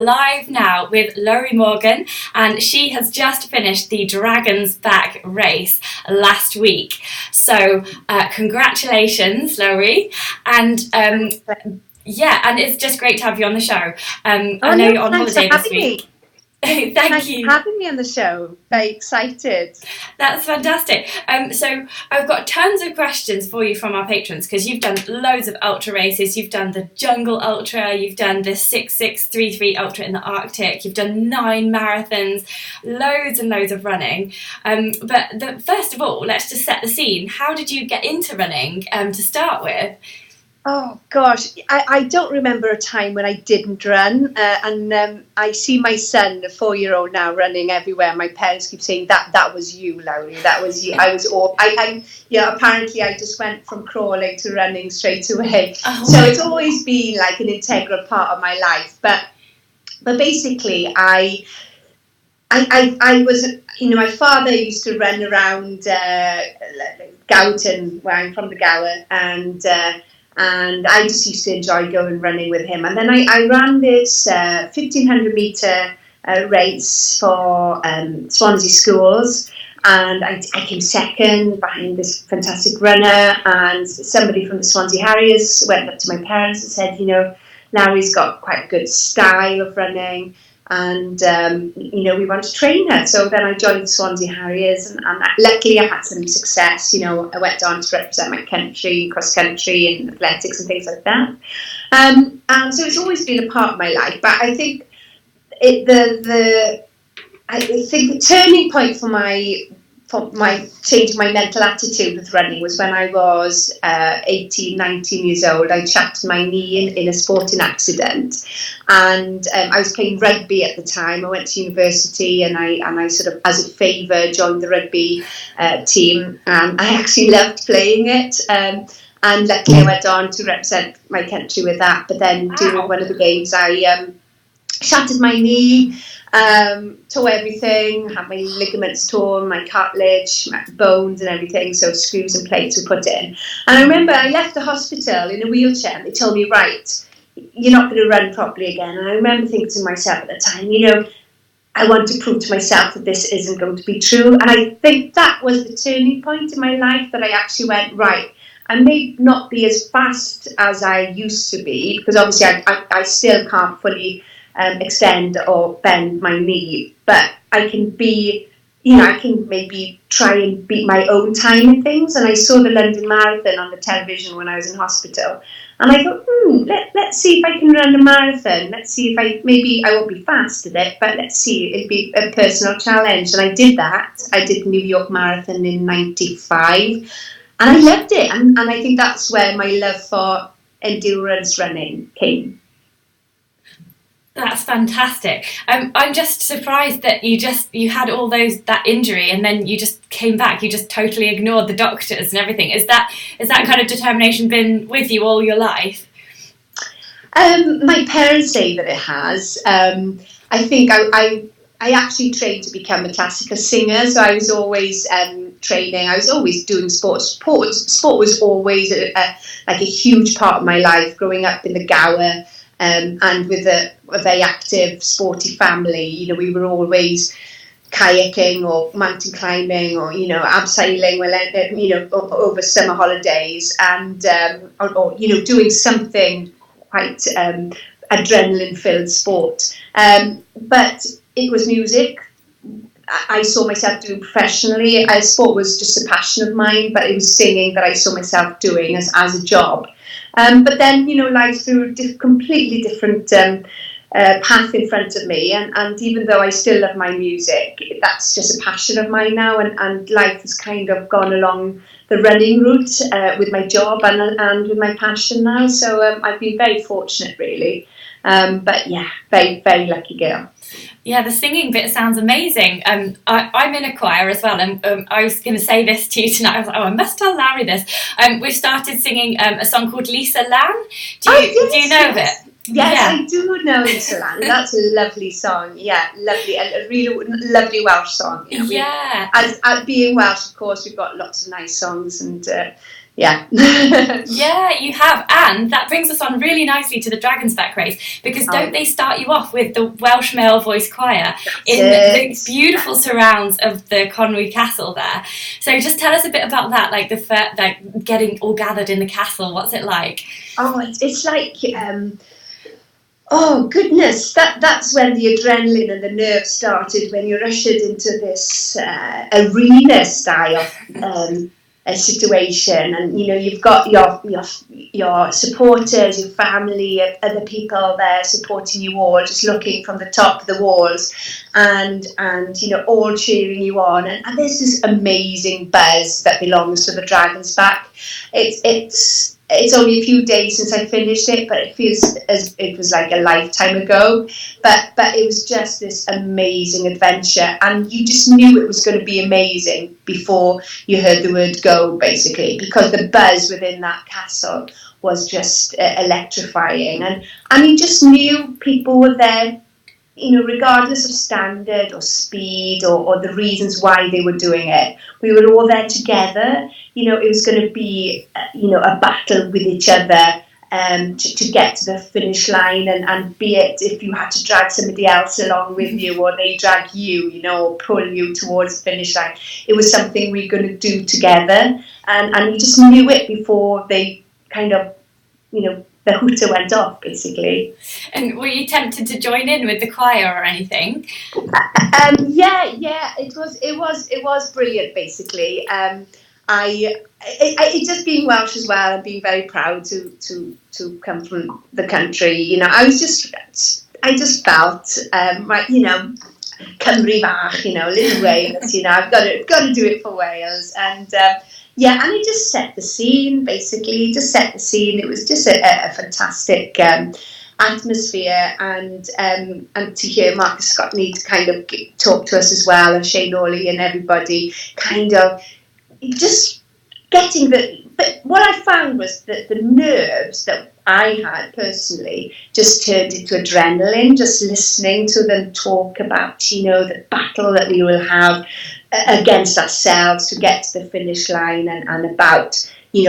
Live now with Lowri Morgan, and she has just finished the Dragon's Back race last week. So congratulations, Lowri, and and it's just great to have you on the show. I know you're on holiday this week. Thanks for having me on the show. Very excited. That's fantastic. So I've got tons of questions for you from our patrons, because you've done loads of ultra races. You've done the Jungle Ultra, you've done the 6633 Ultra in the Arctic, you've done 9 marathons, loads and loads of running. But first of all, let's just set the scene. How did you get into running to start with? Oh gosh, I don't remember a time when I didn't run, and I see my son, a 4-year-old now, running everywhere. My parents keep saying that was you, Lowri. That was you. Apparently I just went from crawling to running straight away. Oh. So it's always been like an integral part of my life. But basically, I was, my father used to run around Gowton, where I'm from, the Gower, and I just used to enjoy going running with him. And then I ran this 1,500 metre race for Swansea schools, and I came second behind this fantastic runner. And somebody from the Swansea Harriers went up to my parents and said, Lowri's got quite a good style of running, and we want to train her. So then I joined the Swansea Harriers, and luckily I had some success. I went on to represent my country, cross country and athletics and things like that. And so it's always been a part of my life. But I think the turning point for my changing my mental attitude with running was when I was 18, 19 years old. I shattered my knee in a sporting accident, and I was playing rugby at the time. I went to university, and I sort of, as a favour, joined the rugby team, and I actually loved playing it. And luckily I went on to represent my country with that. But then during one of the games, I shattered my knee, tore everything, had my ligaments torn, my cartilage, my bones and everything, so screws and plates were put in. And I remember I left the hospital in a wheelchair, and they told me, right, you're not going to run properly again. And I remember thinking to myself at the time, I want to prove to myself that this isn't going to be true. And I think that was the turning point in my life, that I actually went, right, I may not be as fast as I used to be, because obviously I still can't fully extend or bend my knee, but I can be, I can maybe try and beat my own time in things. And I saw the London Marathon on the television when I was in hospital, and I thought, let's see if I can run a marathon. Let's see if maybe I won't be fast at it, but let's see, it'll be a personal challenge. And I did that. I did the New York Marathon in 95, and I loved it. And I think that's where my love for endurance running came. That's fantastic. I'm just surprised that you had all that injury, and then you just came back. You just totally ignored the doctors and everything. Is that kind of determination been with you all your life? My parents say that it has. I think I actually trained to become a classical singer, so I was always training. I was always doing sport. Sport was always a huge part of my life. Growing up in the Gower. And with a very active, sporty family, we were always kayaking or mountain climbing or, abseiling, over summer holidays, and or doing something quite adrenaline-filled sport. But it was music. I saw myself doing professionally. Sport was just a passion of mine, but it was singing that I saw myself doing as a job. But then, life threw a completely different path in front of me. And even though I still love my music, that's just a passion of mine now. And life has kind of gone along the running route with my job and with my passion now. So I've been very fortunate, really. But yeah, very, very lucky girl. Yeah, the singing bit sounds amazing. I'm in a choir as well, and I was going to say this to you tonight. I was like, I must tell Lowri this. We've started singing a song called Lisa Lan. Do you know of it? Yes, yeah. I do know Lisa Lan. That's a lovely song. Yeah, lovely, a really lovely Welsh song. Yeah. As being Welsh, of course, we've got lots of nice songs, and yeah. Yeah, you have. And that brings us on really nicely to the Dragon's Back race, because don't they start you off with the Welsh male voice choir in the beautiful surrounds of the Conwy Castle there? So just tell us a bit about that, like like getting all gathered in the castle. What's it like? Oh, it's like... oh goodness, that's when the adrenaline and the nerves started, when you're ushered into this arena style a situation, and you've got your supporters, your family, other people there supporting you all, just looking from the top of the walls, and all cheering you on, and there's this amazing buzz that belongs to the Dragon's Back. It's only a few days since I finished it, but it feels as it was like a lifetime ago. But it was just this amazing adventure, and you just knew it was going to be amazing before you heard the word go, basically, because the buzz within that castle was just electrifying, and you just knew people were there, regardless of standard or speed or the reasons why they were doing it. We were all there together. It was going to be, a battle with each other to get to the finish line, and be it if you had to drag somebody else along with you, or they drag you, or pull you towards the finish line. It was something we were going to do together, and you just knew it before they kind of, the hooter went off, basically. And were you tempted to join in with the choir or anything? Yeah, it was brilliant, basically. It just being Welsh as well, and being very proud to come from the country. I just felt Cymru bach, little Wales. I've got to do it for Wales, and and it just set the scene. Basically, It was just a fantastic atmosphere, and to hear Marcus Scotney to kind of talk to us as well, and Shane Orley and everybody, kind of just getting but what I found was that the nerves that I had personally just turned into adrenaline, just listening to them talk about, the battle that we will have against ourselves to get to the finish line, and about,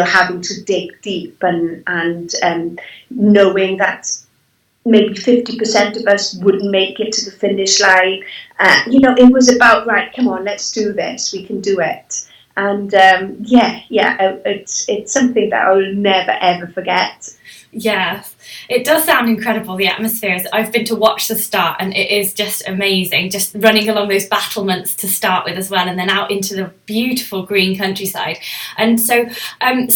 having to dig deep, and knowing that maybe 50% of us wouldn't make it to the finish line. It was about, right, come on, let's do this, we can do it. And it's something that I will never ever forget. Yes, it does sound incredible, the atmosphere. I've been to watch the start, and it is just amazing, just running along those battlements to start with as well, and then out into the beautiful green countryside. And so I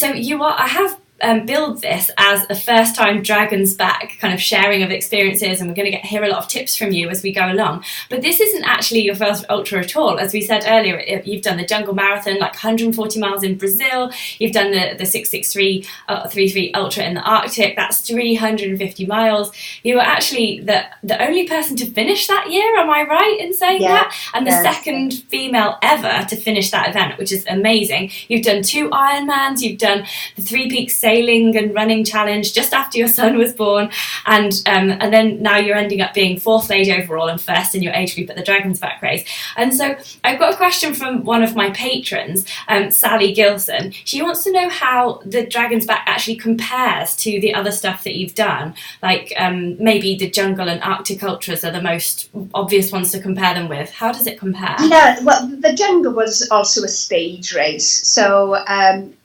have billed this as a first-time Dragon's Back kind of sharing of experiences, and we're going to hear a lot of tips from you as we go along. But this isn't actually your first ultra at all. As we said earlier, you've done the Jungle Marathon, like 140 miles in Brazil. You've done the 663 ultra in the Arctic. That's 350 miles. You were actually the only person to finish that year. Am I right in saying that? And the second female ever to finish that event, which is amazing. You've done 2 Ironmans. You've done the 3 Peaks sailing and running challenge just after your son was born, and then now you're ending up being 4th lady overall and 1st in your age group at the Dragon's Back race. And so I've got a question from one of my patrons, Sally Gilson. She wants to know how the Dragon's Back actually compares to the other stuff that you've done, like maybe the Jungle and Arctic ultras are the most obvious ones to compare them with. How does it compare? Yeah, well, the Jungle was also a stage race, so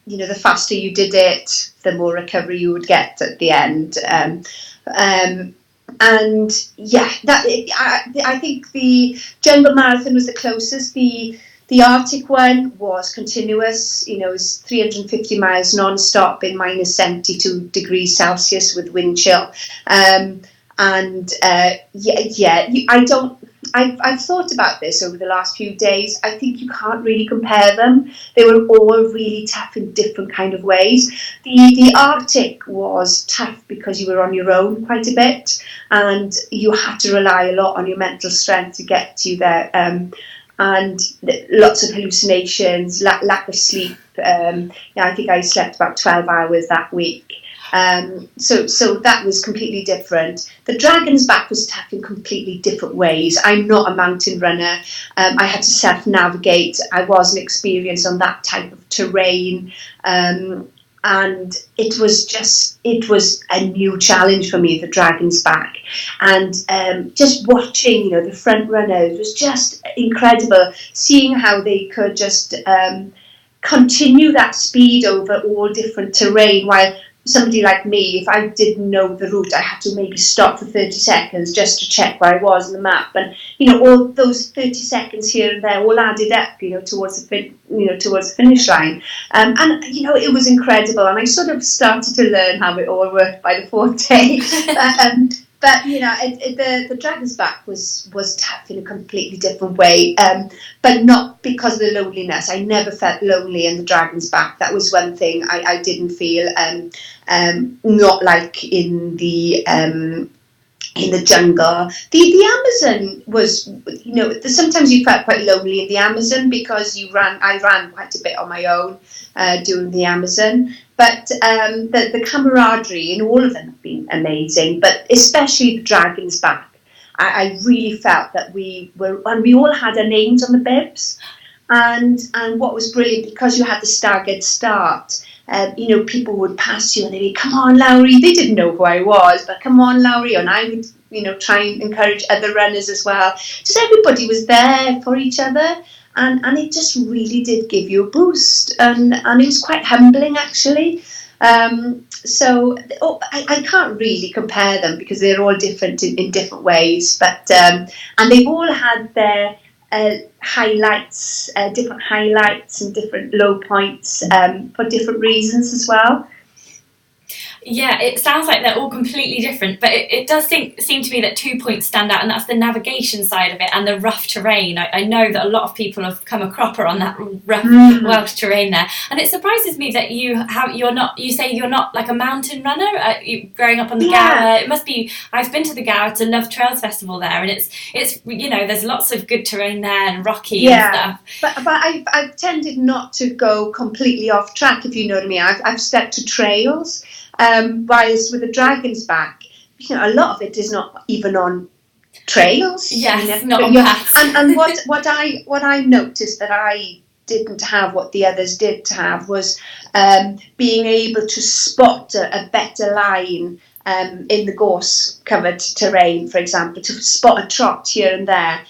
the faster you did it, the more recovery you would get at the end. I think the Jungle Marathon was the closest. The Arctic one was continuous. It was 350 miles non-stop in minus 72 degrees Celsius with wind chill. I've thought about this over the last few days. I think you can't really compare them. They were all really tough in different kind of ways. The Arctic was tough because you were on your own quite a bit, and you had to rely a lot on your mental strength to get you there. And lots of hallucinations, lack of sleep. I think I slept about 12 hours that week. So that was completely different. The Dragon's Back was tough in completely different ways. I'm not a mountain runner. I had to self-navigate. I wasn't experienced on that type of terrain. and it was a new challenge for me, the Dragon's Back, and just watching, you know, the front runners was just incredible, seeing how they could just continue that speed over all different terrain, while somebody like me, if I didn't know the route, I had to maybe stop for 30 seconds just to check where I was on the map. And, you know, all those 30 seconds here and there all added up, you know, towards the finish line. And, you know, it was incredible. And I sort of started to learn how it all worked by the fourth day. But you know, the Dragon's Back was tough in a completely different way, but not because of the loneliness. I never felt lonely in the Dragon's Back. That was one thing I didn't feel. Not like in the jungle. The Amazon was, you know, sometimes you felt quite lonely in the Amazon because I ran quite a bit on my own during the Amazon. But the camaraderie in all of them have been amazing, but especially the Dragon's Back. I really felt that we all had our names on the bibs. And what was brilliant, because you had the staggered start, you know, people would pass you and they'd be, come on, Lowri. They didn't know who I was, but come on, Lowri. And I would, you know, try and encourage other runners as well. Just everybody was there for each other. And it just really did give you a boost. And it was quite humbling, actually. So I can't really compare them because they're all different in different ways. But and they've all had their highlights, different highlights and different low points for different reasons as well. Yeah, it sounds like they're all completely different, but it does seem to me that 2 points stand out, and that's the navigation side of it and the rough terrain. I know that a lot of people have come a cropper on that rough Welsh terrain there, and it surprises me that you say you're not like a mountain runner. Growing up on the Gower, it must be. I've been to the Gower to Love Trails Festival there, and it's you know, there's lots of good terrain there and rocky and stuff. But I've tended not to go completely off track, if you know what I mean. I've stuck to trails. Whereas with the Dragon's Back, you know, a lot of it is not even on trails. Yes, not on paths. And what I noticed that I didn't have, what the others did have, was being able to spot a better line in the gorse-covered terrain, for example, to spot a trot here and there.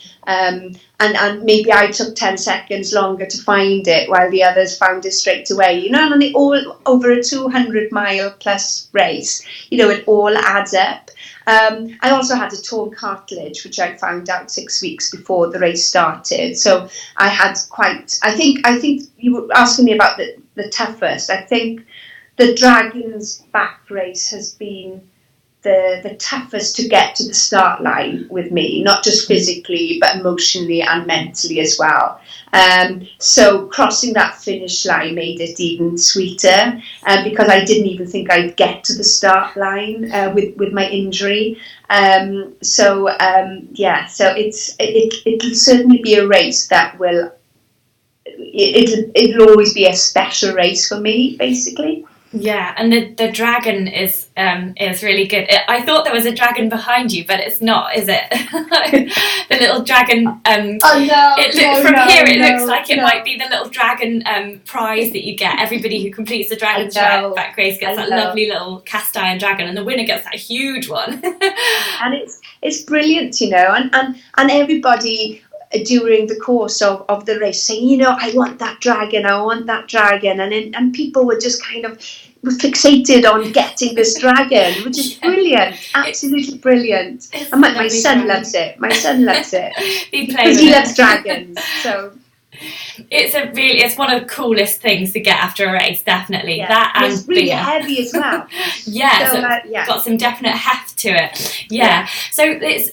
And maybe I took 10 seconds longer to find it while the others found it straight away, you know, and it all over a 200-mile plus race, you know, it all adds up. I also had a torn cartilage, which I found out 6 weeks before the race started. So I had I think you were asking me about the toughest. I think the Dragon's Back race has been the toughest to get to the start line with me, not just physically, but emotionally and mentally as well. So crossing that finish line made it even sweeter, because I didn't even think I'd get to the start line with my injury. So it'll certainly be a race that it'll always be a special race for me, basically. Yeah, and the dragon is really good. I thought there was a dragon behind you, but it's not, is it? The little dragon. It looks like it might be the little dragon prize that you get. Everybody who completes the Dragon's Back race gets that lovely little cast iron dragon, and the winner gets that huge one. And it's brilliant, you know, and everybody during the course of the race saying, you know, I want that dragon, and people were just kind of fixated on getting this dragon, which is brilliant, absolutely brilliant. And my son loves it. My son loves it because he loves dragons. So it's one of the coolest things to get after a race, definitely. Yeah. That and it's really beer. Heavy as well. Got some definite heft to it. Yeah. So it's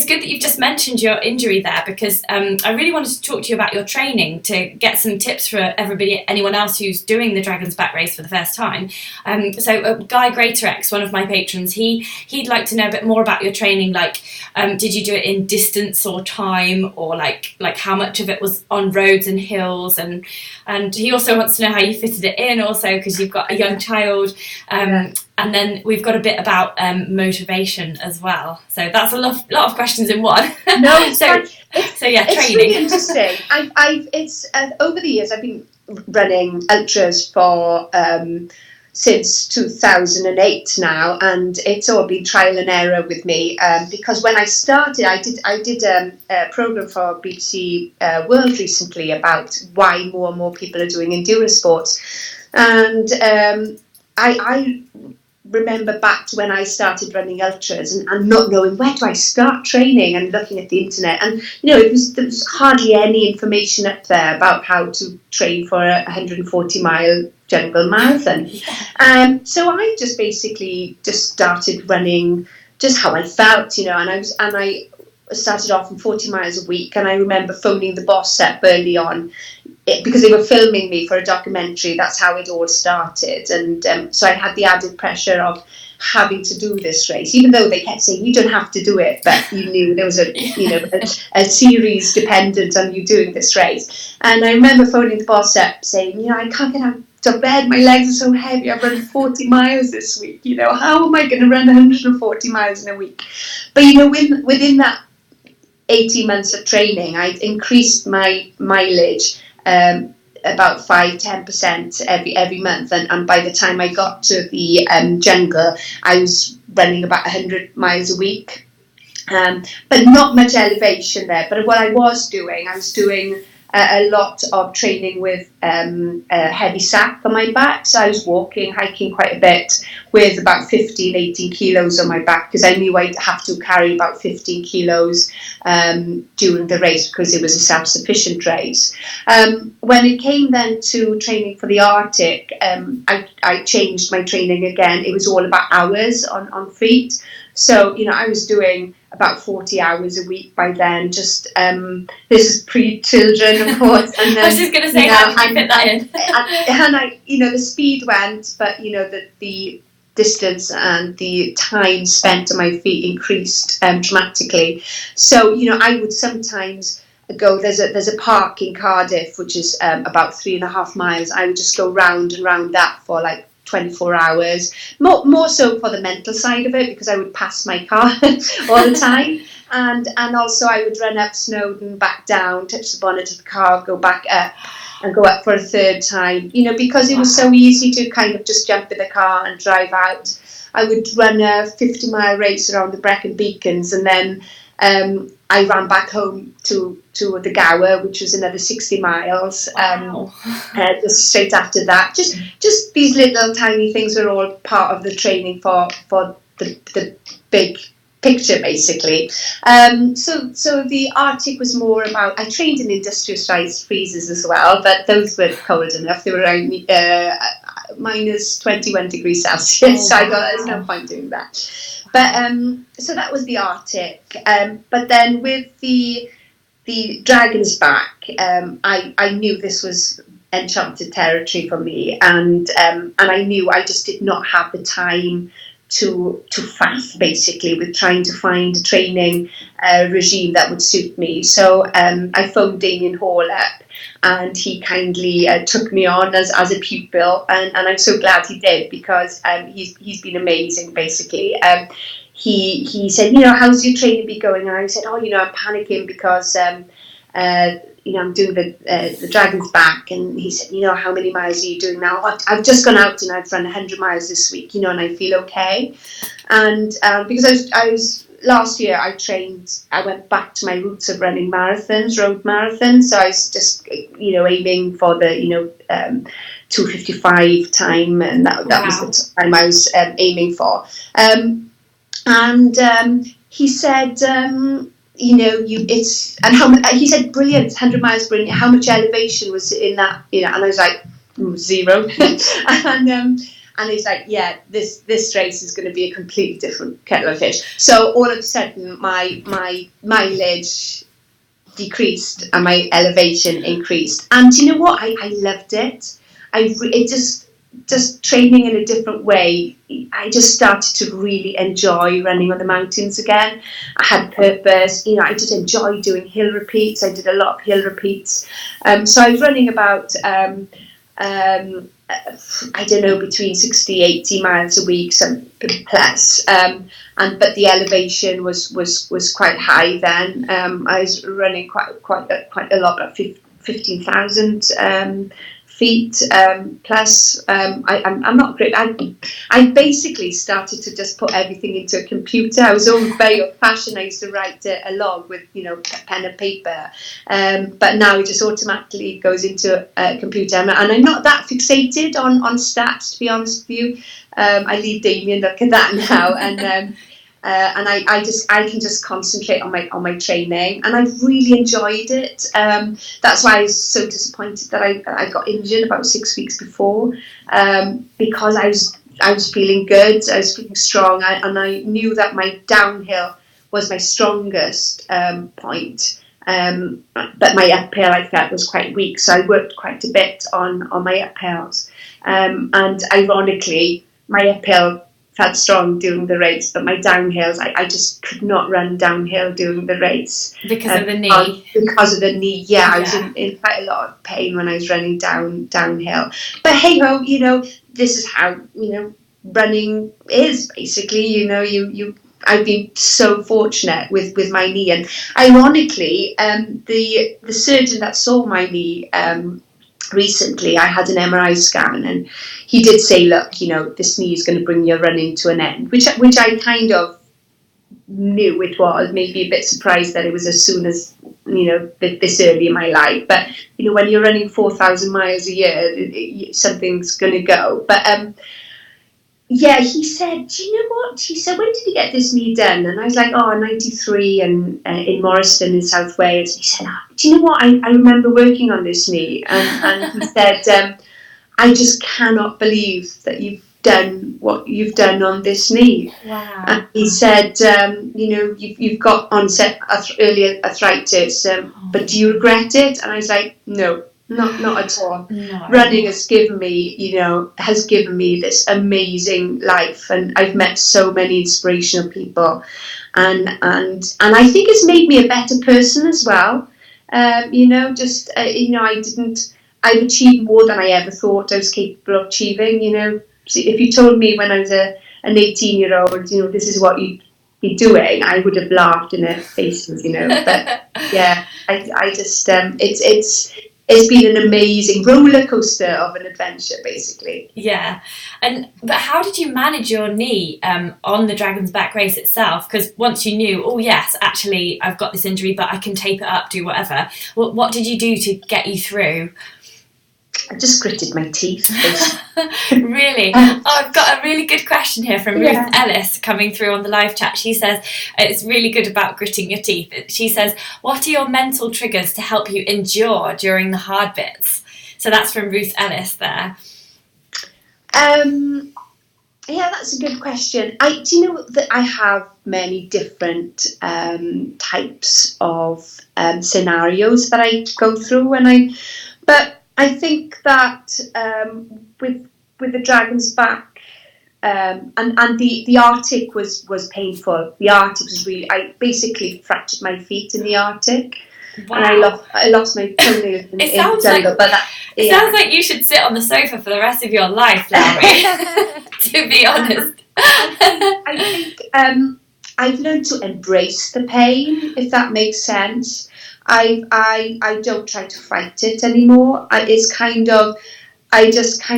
good that you've just mentioned your injury there, because I really wanted to talk to you about your training to get some tips for anyone else who's doing the Dragon's Back race for the first time. So Guy Greatorex, one of my patrons, he'd like to know a bit more about your training. Like, did you do it in distance or time, or like how much of it was on roads and hills, and he also wants to know how you fitted it in, also because you've got a young child, and then we've got a bit about motivation as well. So that's a lot of questions in one. No, so yeah, it's training. really interesting. I've over the years I've been running ultras for since 2008 now, and it's all been trial and error with me, because when I started, I did a program for BBC World recently about why more and more people are doing endurance sports, and I remember back to when I started running ultras and not knowing where do I start training, and looking at the internet, and there was hardly any information up there about how to train for a 140-mile jungle marathon. So I just basically just started running just how I felt, and I started off in 40 miles a week, and I remember phoning the boss up early on, because they were filming me for a documentary. That's how it all started, and so I had the added pressure of having to do this race, even though they kept saying you don't have to do it, but you knew there was a series dependent on you doing this race. And I remember phoning the boss up saying, I can't get out to bed, my legs are so heavy, I've run 40 miles this week, how am I going to run 140 miles in a week? But within that 18 months of training, I increased my mileage about 5-10% every month, and by the time I got to the jungle, I was running about 100 miles a week, but not much elevation there. But what I was doing a lot of training with a heavy sack on my back. So I was hiking quite a bit with about 15-18 kilos on my back, because I knew I'd have to carry about 15 kilos during the race, because it was a self-sufficient race. When it came then to training for the Arctic, I changed my training again. It was all about hours on feet. So, I was doing about 40 hours a week by then, just this is pre-children, of course. And then, I was just going to say, how did you fit that in? And I, the speed went, but, the distance and the time spent on my feet increased dramatically. So, I would sometimes go, there's a park in Cardiff, which is about 3.5 miles. I would just go round and round that for like 24 hours, more so for the mental side of it, because I would pass my car all the time, and also I would run up Snowdon, back down, touch the bonnet of the car, go back up, and go up for a third time, because it was so easy to kind of just jump in the car and drive out. I would run a 50-mile race around the Brecon Beacons, and then I ran back home to the Gower, which was another 60 miles. Just straight after that. Just these little tiny things are all part of the training for the big picture, basically. So the Arctic was more about, I trained in industrial-sized freezers as well, but those were cold enough. They were around minus 21 degrees Celsius, so I thought there's no point doing that. But so that was the Arctic. But then with the Dragon's Back, I knew this was enchanted territory for me, and I knew I just did not have the time to faff, basically, with trying to find a training regime that would suit me. So I phoned Damien Hall up, and he kindly took me on as a pupil, and I'm so glad he did, because he's been amazing, basically. He said, how's your training be going? And I said, I'm panicking because I'm doing the Dragon's Back. And he said, how many miles are you doing now? I've just gone out and I've run 100 miles this week, and I feel okay. And because I was last year, I went back to my roots of running marathons, road marathons. So I was just, aiming for the, 2:55 time, and that was the time I was aiming for. And he said, he said, brilliant, 100 miles, brilliant. How much elevation was in that? And I was like, 0. And he's like, yeah, this race is going to be a completely different kettle of fish. So all of a sudden, my mileage decreased and my elevation increased. And you know what? I loved it. It just training in a different way. I just started to really enjoy running on the mountains again. I had purpose. I just enjoyed doing hill repeats. I did a lot of hill repeats. So I was running about I don't know, between 60-80 miles a week, some plus. But the elevation was quite high then. I was running quite a lot, about 15,000 feet. Plus, I'm not great. I basically started to just put everything into a computer. I was always very old-fashioned. I used to write a log with, pen and paper. But now it just automatically goes into a computer. And I'm not that fixated on stats, to be honest with you. I leave Damien look at that now, and I can just concentrate on my training, and I've really enjoyed it. That's why I was so disappointed that I got injured about 6 weeks before, because I was feeling good, I was feeling strong, and I knew that my downhill was my strongest point. But my uphill I felt was quite weak, so I worked quite a bit on my uphills, and ironically my uphill felt strong during the race, but my downhills I just could not run downhill during the race because of the knee. Because of the knee, yeah. I was in quite a lot of pain when I was running downhill. But hey ho, this is how running is basically. I've been so fortunate with my knee, and ironically, the surgeon that saw my knee recently, I had an MRI scan, and he did say, look, this knee is going to bring your running to an end, which I kind of knew it was. Maybe a bit surprised that it was as soon as this early in my life, but when you're running 4,000 miles a year, something's going to go. But yeah, he said, do you know what? He said, when did you get this knee done? And I was like, 93, and in Morriston in South Wales. He said, do you know what? I remember working on this knee. And he said, I just cannot believe that you've done what you've done on this knee. Wow. And he said, you've got onset early arthritis, but do you regret it? And I was like, no. Not at all. No. Running has given me this amazing life, and I've met so many inspirational people, and I think it's made me a better person as well. I've achieved more than I ever thought I was capable of achieving. So if you told me when I was an 18-year-old, this is what you'd be doing, I would have laughed in their faces, But yeah, I just it's been an amazing roller coaster of an adventure, basically. Yeah, but how did you manage your knee on the Dragon's Back race itself? Because once you knew, oh yes, actually I've got this injury, but I can tape it up, do whatever. What did you do to get you through? I just gritted my teeth. Really? I've got a really good question here from Ruth Ellis coming through on the live chat. She says, it's really good about gritting your teeth. She says, what are your mental triggers to help you endure during the hard bits? So that's from Ruth Ellis there. Yeah, that's a good question. Do you know that I have many different types of scenarios that I go through but I think that with the Dragon's Back and the Arctic was painful. The Arctic was really. I basically fractured my feet in the Arctic, wow. And I lost my toenail in the jungle. It sounds like you should sit on the sofa for the rest of your life, Lowri. To be honest, I think I've learned to embrace the pain, if that makes sense. I don't try to fight it anymore. I just kind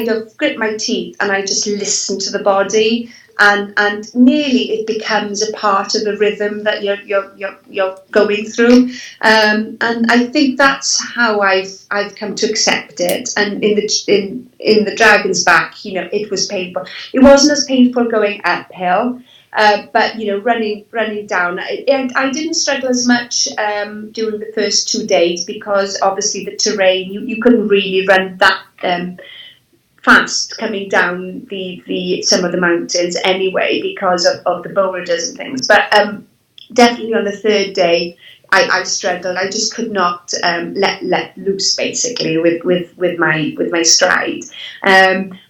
of grit my teeth, and I just listen to the body, and nearly it becomes a part of the rhythm that you're going through. And I think that's how I've come to accept it. And in the Dragon's Back, it was painful. It wasn't as painful going uphill. But running down, I didn't struggle as much during the first 2 days, because obviously the terrain, you couldn't really run that fast coming down the some of the mountains anyway, because of the boulders and things. But definitely on the third day, I struggled. I just could not let loose, basically, with my stride.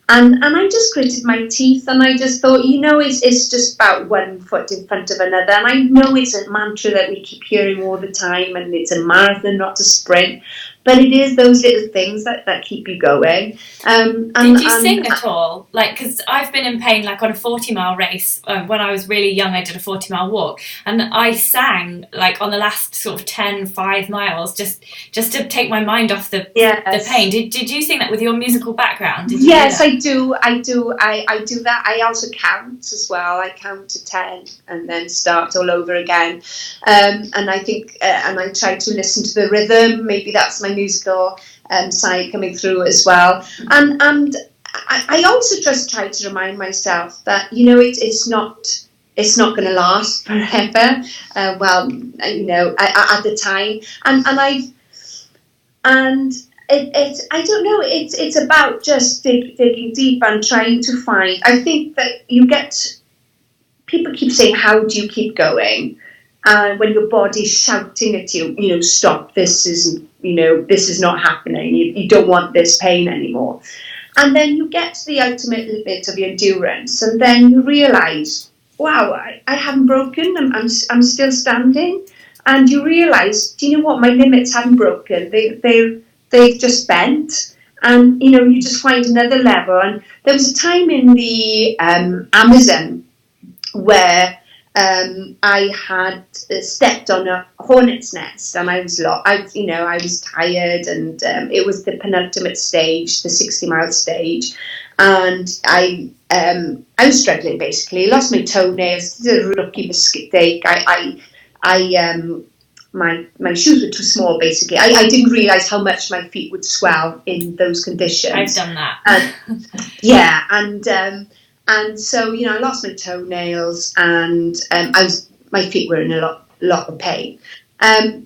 And I just gritted my teeth, and I just thought, it's just about 1 foot in front of another. And I know it's a mantra that we keep hearing all the time, and it's a marathon, not a sprint. But it is those little things that keep you going. Did you sing at all? Like, because I've been in pain, like on a 40-mile race. When I was really young, I did a 40-mile walk, and I sang like on the last sort of 5 miles, just to take my mind off the pain. Did you sing that with your musical background? Yes, I do. I do that. I also count as well. I count to 10 and then start all over again. And I think, and I try to listen to the rhythm. Maybe that's my musical side coming through as well. And I also just try to remind myself that, it's not going to last forever. At the time, I don't know. It's about just digging deep and trying to find. I think that people keep saying, "How do you keep going?" When your body's shouting at you, stop. This isn't. This is not happening. You don't want this pain anymore. And then you get to the ultimate bit of endurance, and then you realise, wow, I haven't broken. I'm still standing. And you realise, do you know what? My limits haven't broken. They've just bent, and you just find another level. And there was a time in the Amazon where I had stepped on a hornet's nest, and I was tired, and it was the penultimate stage, the 60-mile stage, and I was struggling basically. Lost my toenails, did a rookie mistake. My shoes were too small, basically. I didn't realise how much my feet would swell in those conditions. I've done that. And so, I lost my toenails, and my feet were in a lot of pain. I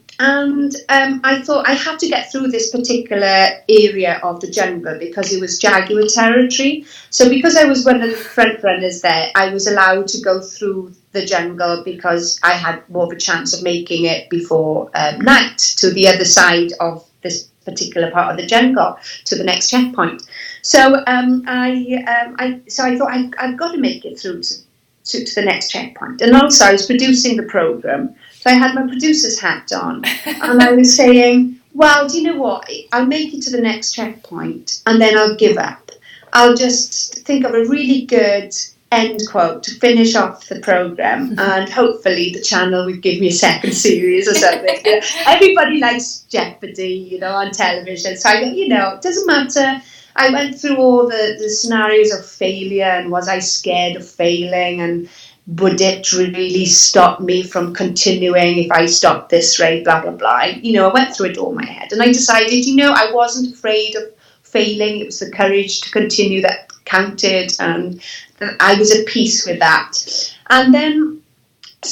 thought I had to get through this particular area of the jungle because it was jaguar territory. So because I was one of the front runners there, I was allowed to go through the jungle because I had more of a chance of making it before night to the other side of this particular part of the jungle, to the next checkpoint. So I thought I've got to make it through to the next checkpoint. And also I was producing the program, so I had my producer's hat on, and I was saying, well, do you know what? I'll make it to the next checkpoint, and then I'll give up. I'll just think of a really good end quote to finish off the program, and hopefully the channel would give me a second series or something. Everybody likes Jeopardy, on television. So I go, it doesn't matter. I went through all the scenarios of failure, and was I scared of failing, and would it really stop me from continuing if I stopped this rate, blah, blah, blah. I went through it all in my head, and I decided, I wasn't afraid of failing. It was the courage to continue that counted, and I was at peace with that. And then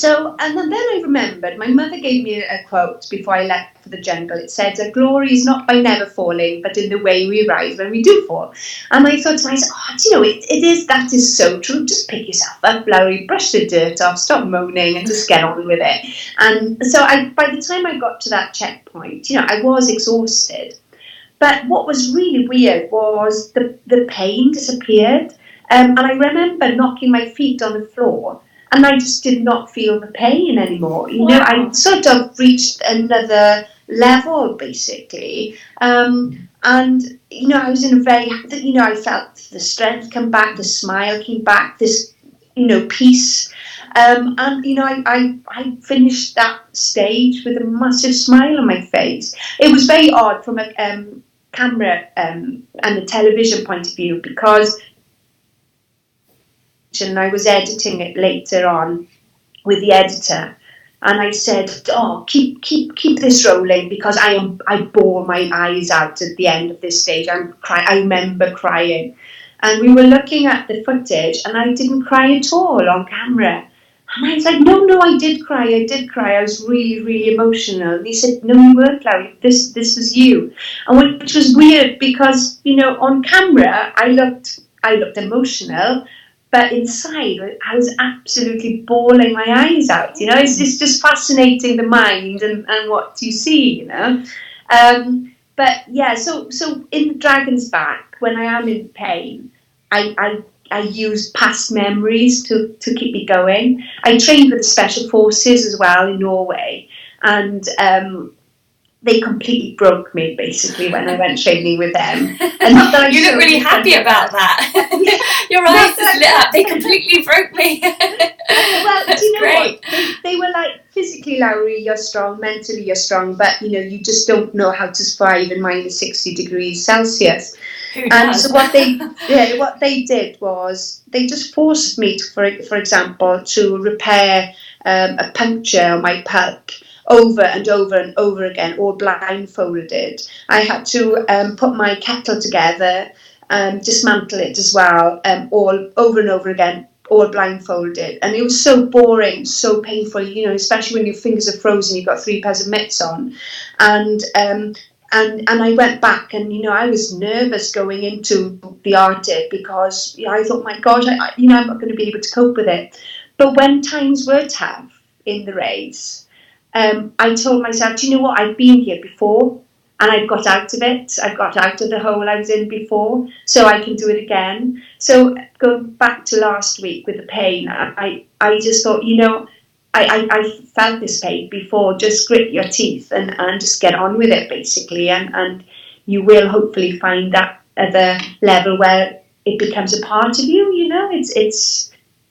I remembered my mother gave me a quote before I left for the jungle. It said, "Glory is not by never falling, but in the way we rise when we do fall." And I thought to myself, that is so true. Just pick yourself up, Lowri, brush the dirt off, stop moaning, and just get on with it. And so by the time I got to that checkpoint, I was exhausted. But what was really weird was the pain disappeared. And I remember knocking my feet on the floor, and I just did not feel the pain anymore. Wow. I sort of reached another level, basically. And, I was in a very, I felt the strength come back, the smile came back, this, peace. And, I finished that stage with a massive smile on my face. It was very odd from a camera and a television point of view, because and I was editing it later on with the editor, and I said, keep this rolling, because I bore my eyes out at the end of this stage. I remember crying, and we were looking at the footage, and I didn't cry at all on camera. And I was like, no, I did cry. I was really, really emotional. And he said, no, you weren't, Lowri. This was you. And which was weird, because, on camera, I looked emotional, but inside, I was absolutely bawling my eyes out. It's just fascinating, the mind and what you see, But yeah, so in Dragon's Back, when I am in pain, I use past memories to keep me going. I trained with the Special Forces as well in Norway, and they completely broke me basically when I went training with them. And not that you look really happy about that. Your eyes just lit up. They completely broke me. Well, That's do you know great. what? They were like, physically, Lowri, you're strong, mentally you're strong, but you just don't know how to survive in minus 60 degrees Celsius. Who does? And so what they did was they just forced me to, for example, to repair a puncture on my puck over and over and over again, all blindfolded. I had to put my kettle together, dismantle it as well, all over and over again, all blindfolded. And it was so boring, so painful, especially when your fingers are frozen, you've got 3 pairs of mitts on. And I went back and, I was nervous going into the Arctic because I thought, my God, I'm not going to be able to cope with it. But when times were tough in the race, I told myself, do you know what? I've been here before and I've got out of it. I've got out of the hole I was in before, so I can do it again. So going back to last week with the pain, I just thought, I felt this pain before. Just grit your teeth and just get on with it, basically. And you will hopefully find that at the level where it becomes a part of you.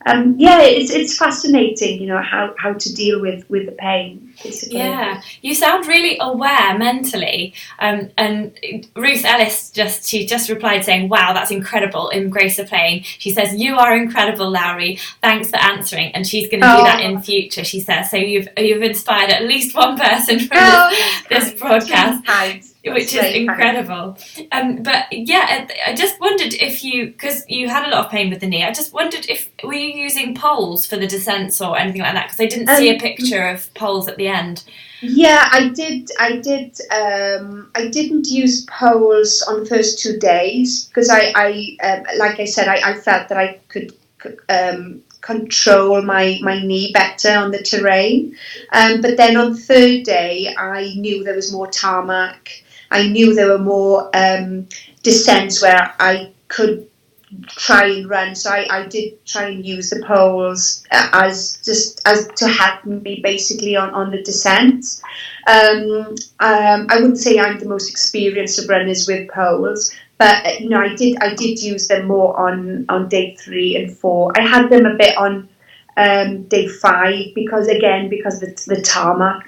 It's fascinating, how to deal with the pain, basically. Yeah, you sound really aware mentally. And Ruth Ellis just replied saying, "Wow, that's incredible." In Grace of Playing, she says, "You are incredible, Lowri. Thanks for answering." And she's going to do that in future. She says, so you've inspired at least one person from this broadcast. Which is incredible. But yeah, I just wondered because you had a lot of pain with the knee, I just wondered were you using poles for the descents or anything like that? Because I didn't see a picture of poles at the end. Yeah, I did. I didn't use poles on the first 2 days because like I said, I felt that I could control my knee better on the terrain. But then on the 3rd day, I knew there was more tarmac. I knew there were more descents where I could try and run, so I did try and use the poles as to help me basically on the descents. I wouldn't say I'm the most experienced of runners with poles, but I did use them more on day 3 and 4. I had them a bit on day 5 because of the tarmac.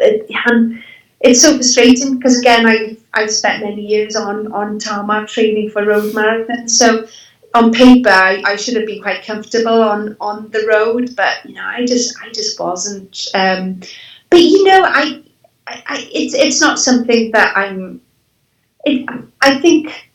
It's so frustrating because again I've spent many years on tarmac training for road marathons, so on paper I should have been quite comfortable on the road, but I just wasn't. But it's not something that I think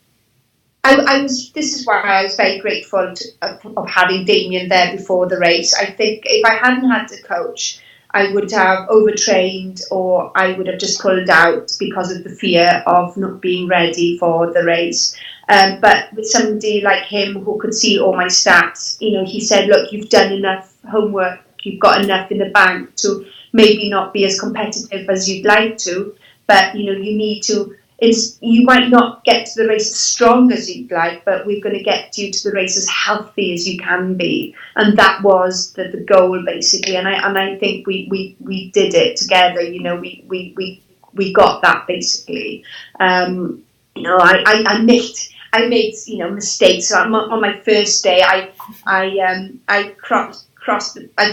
I was. This is why I was very grateful of having Damien there before the race. I think if I hadn't had the coach, I would have overtrained, or I would have just pulled out because of the fear of not being ready for the race. But with somebody like him who could see all my stats, he said, look, you've done enough homework, you've got enough in the bank to maybe not be as competitive as you'd like to, but you need to. You might not get to the race as strong as you'd like, but we're going to get you to the race as healthy as you can be, and that was the goal basically. And I think we did it together. We got that basically. I made mistakes. So on my first day, I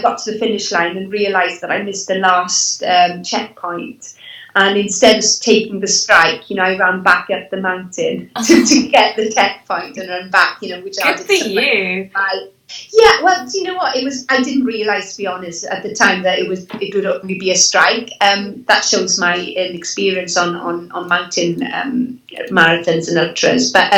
got to the finish line and realised that I missed the last checkpoint. And instead of taking the strike, I ran back up the mountain to get the checkpoint and run back, which I did. Good for you. Yeah, well, do you know what? I didn't realise, to be honest, at the time that it would only be a strike. That shows my inexperience on mountain marathons and ultras. But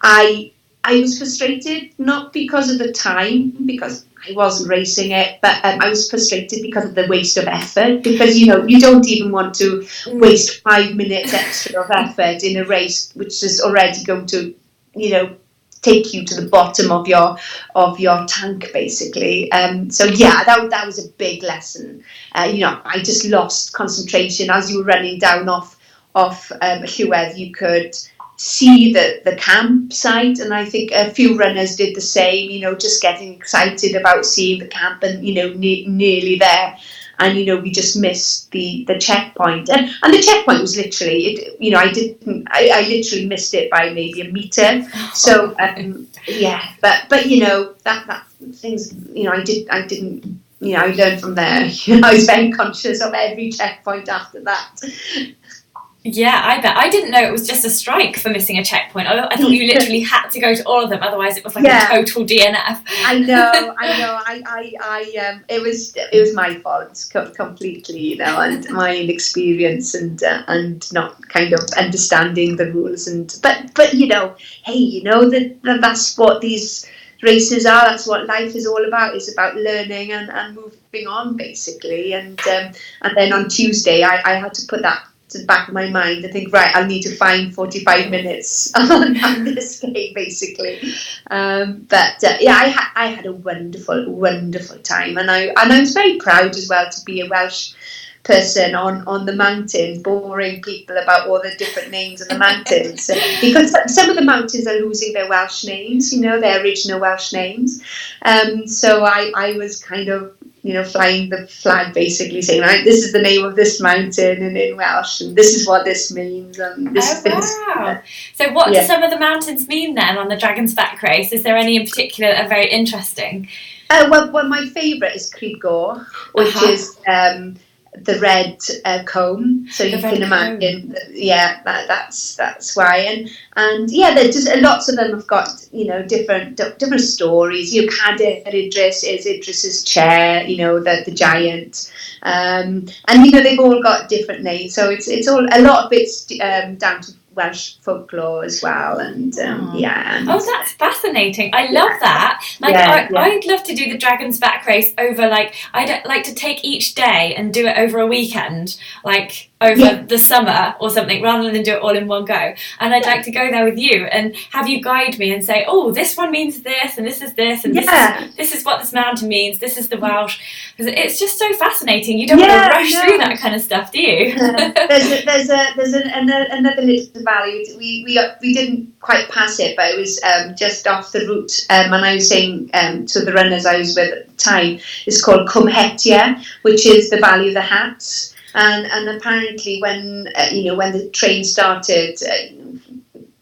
I was frustrated, not because of the time, because I wasn't racing it, but I was frustrated because of the waste of effort, because you don't even want to waste 5 minutes extra of effort in a race which is already going to take you to the bottom of your tank basically. So yeah, that was a big lesson. I just lost concentration as you were running down off Llywedd. You could see the campsite, and I think a few runners did the same, just getting excited about seeing the camp and nearly there. and we just missed the checkpoint, and the checkpoint was literally I literally missed it by maybe a meter. So but that things I learned from there. I was very conscious of every checkpoint after that. Yeah, I bet. I didn't know it was just a strike for missing a checkpoint. I thought you literally had to go to all of them, otherwise it was like a total DNF. I know. It was my fault completely, and my inexperience and not kind of understanding the rules. But hey, that's what these races are. That's what life is all about. It's about learning and moving on, basically. And then on Tuesday, I had to put that to the back of my mind. I think, right, I'll need to find 45 minutes on this game, basically. I had a wonderful time, and I was very proud as well to be a Welsh person on the mountains, boring people about all the different names of the mountains, because some of the mountains are losing their Welsh names, their original Welsh names. So I was kind of flying the flag, basically saying, right, this is the name of this mountain in Welsh, and this is what this means. And wow. So what do some of the mountains mean then on the Dragon's Back race? Is there any in particular that are very interesting? Well, my favourite is Crib Goch, which is the red comb. So you can imagine, that's why. And there's just lots of them have got different stories. Cader Idris is Idris's chair, the giant, and they've all got different names. So it's all, a lot of it's down to Welsh folklore as well, and that's fascinating. I love that. I'd love to do the Dragon's Back race over, I'd like to take each day and do it over a weekend, over the summer or something, rather than do it all in one go. And I'd like to go there with you and have you guide me and say, oh, this one means this, and this is this, and this is what this mountain means, this is the Welsh. Because it's just so fascinating. You don't want to rush through that kind of stuff, do you? There's another little valley. We didn't quite pass it, but it was just off the route. And I was saying to the runners I was with at the time, it's called Cwmhetia, which is the Valley of the Hats. And apparently when the train started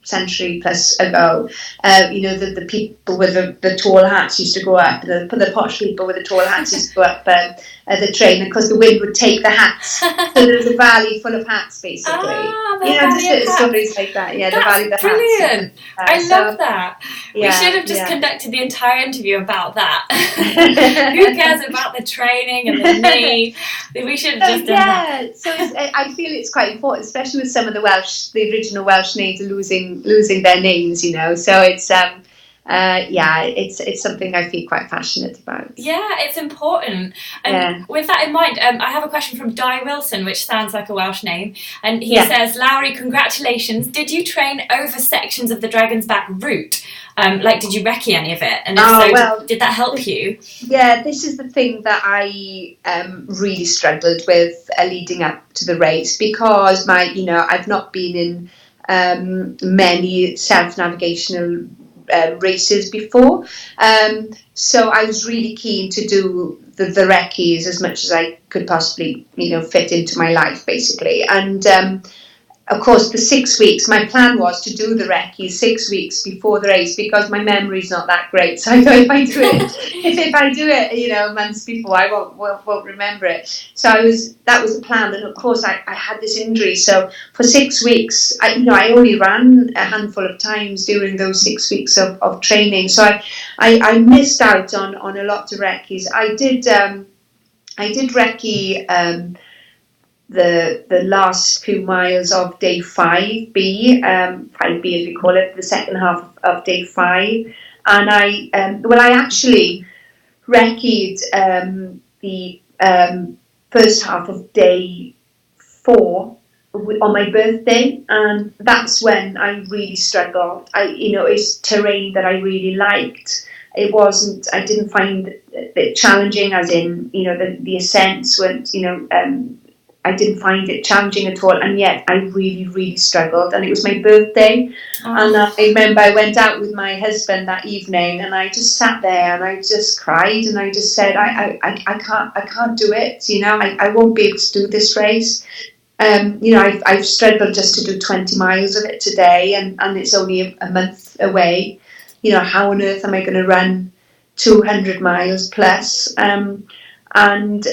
century plus ago, the people with the tall hats used to go up, the posh people with the tall hats used to go up the train, because the wind would take the hats. So there was a valley full of hats, basically. Just stories like that. Yeah, the valley of the hats. Brilliant. I love that. We should have just conducted the entire interview about that. Who cares about the training and the knee? We should have just done that. So I feel it's quite important, especially with some of the original Welsh names are losing their names. So it's it's something I feel quite passionate about. Yeah, it's important. And with that in mind, I have a question from Di Wilson, which sounds like a Welsh name. And he says, Lowri, congratulations. Did you train over sections of the Dragon's Back route? Did you recce any of it? And if so, did that help you? Yeah, this is the thing that I really struggled with leading up to the race, because I've not been in many self-navigational races before, so I was really keen to do the recce's as much as I could possibly fit into my life, basically. And of course, the 6 weeks, my plan was to do the recce 6 weeks before the race, because my memory's not that great. So I thought if I do it, months before, I won't remember it. So that was the plan. And of course, I had this injury. So for 6 weeks, I only ran a handful of times during those 6 weeks of training. So I missed out on a lot of recce's. I did recce the last few miles of day 5B, 5B as we call it, the second half of day 5, and I actually recce'd the first half of day 4 on my birthday, and that's when I really struggled. It's terrain that I really liked. I didn't find it challenging, as in the ascents weren't I didn't find it challenging at all, and yet I really, really struggled. And it was my birthday, and I remember I went out with my husband that evening, and I just sat there and I just cried, and I just said, I can't do it. I won't be able to do this race. I've struggled just to do 20 miles of it today, and it's only a month away. How on earth am I going to run 200 miles plus? And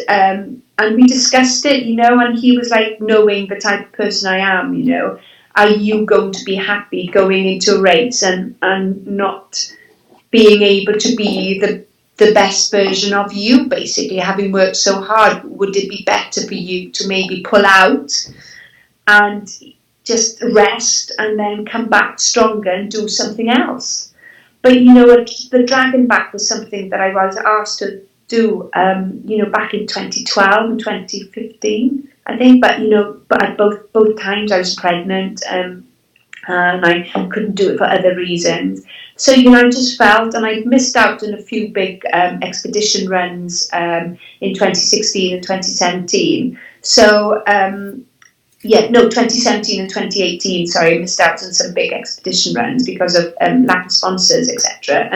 we discussed it, and he was like, knowing the type of person I am, are you going to be happy going into a race and not being able to be the best version of you, basically, having worked so hard? Would it be better for you to maybe pull out and just rest and then come back stronger and do something else? But the Dragon Back was something that I was asked to do back in 2012 and 2015, I think, but at both times I was pregnant, and I couldn't do it for other reasons. So I just felt, and I missed out on a few big expedition runs in 2016 and 2017. So 2017 and 2018, sorry, I missed out on some big expedition runs because of lack of sponsors, etc.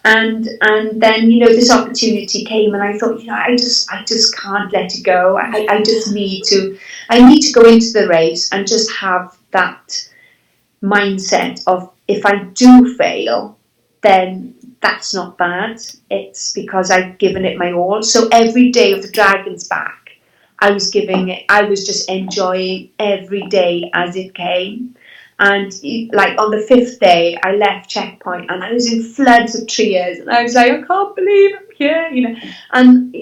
And then this opportunity came, and I thought, I just can't let it go. I need to go into the race and just have that mindset of, if I do fail, then that's not bad. It's because I've given it my all. So every day of the Dragon's Back, I was just enjoying every day as it came. And like on the 5th day, I left checkpoint and I was in floods of tears, and I was like, I can't believe I'm here, and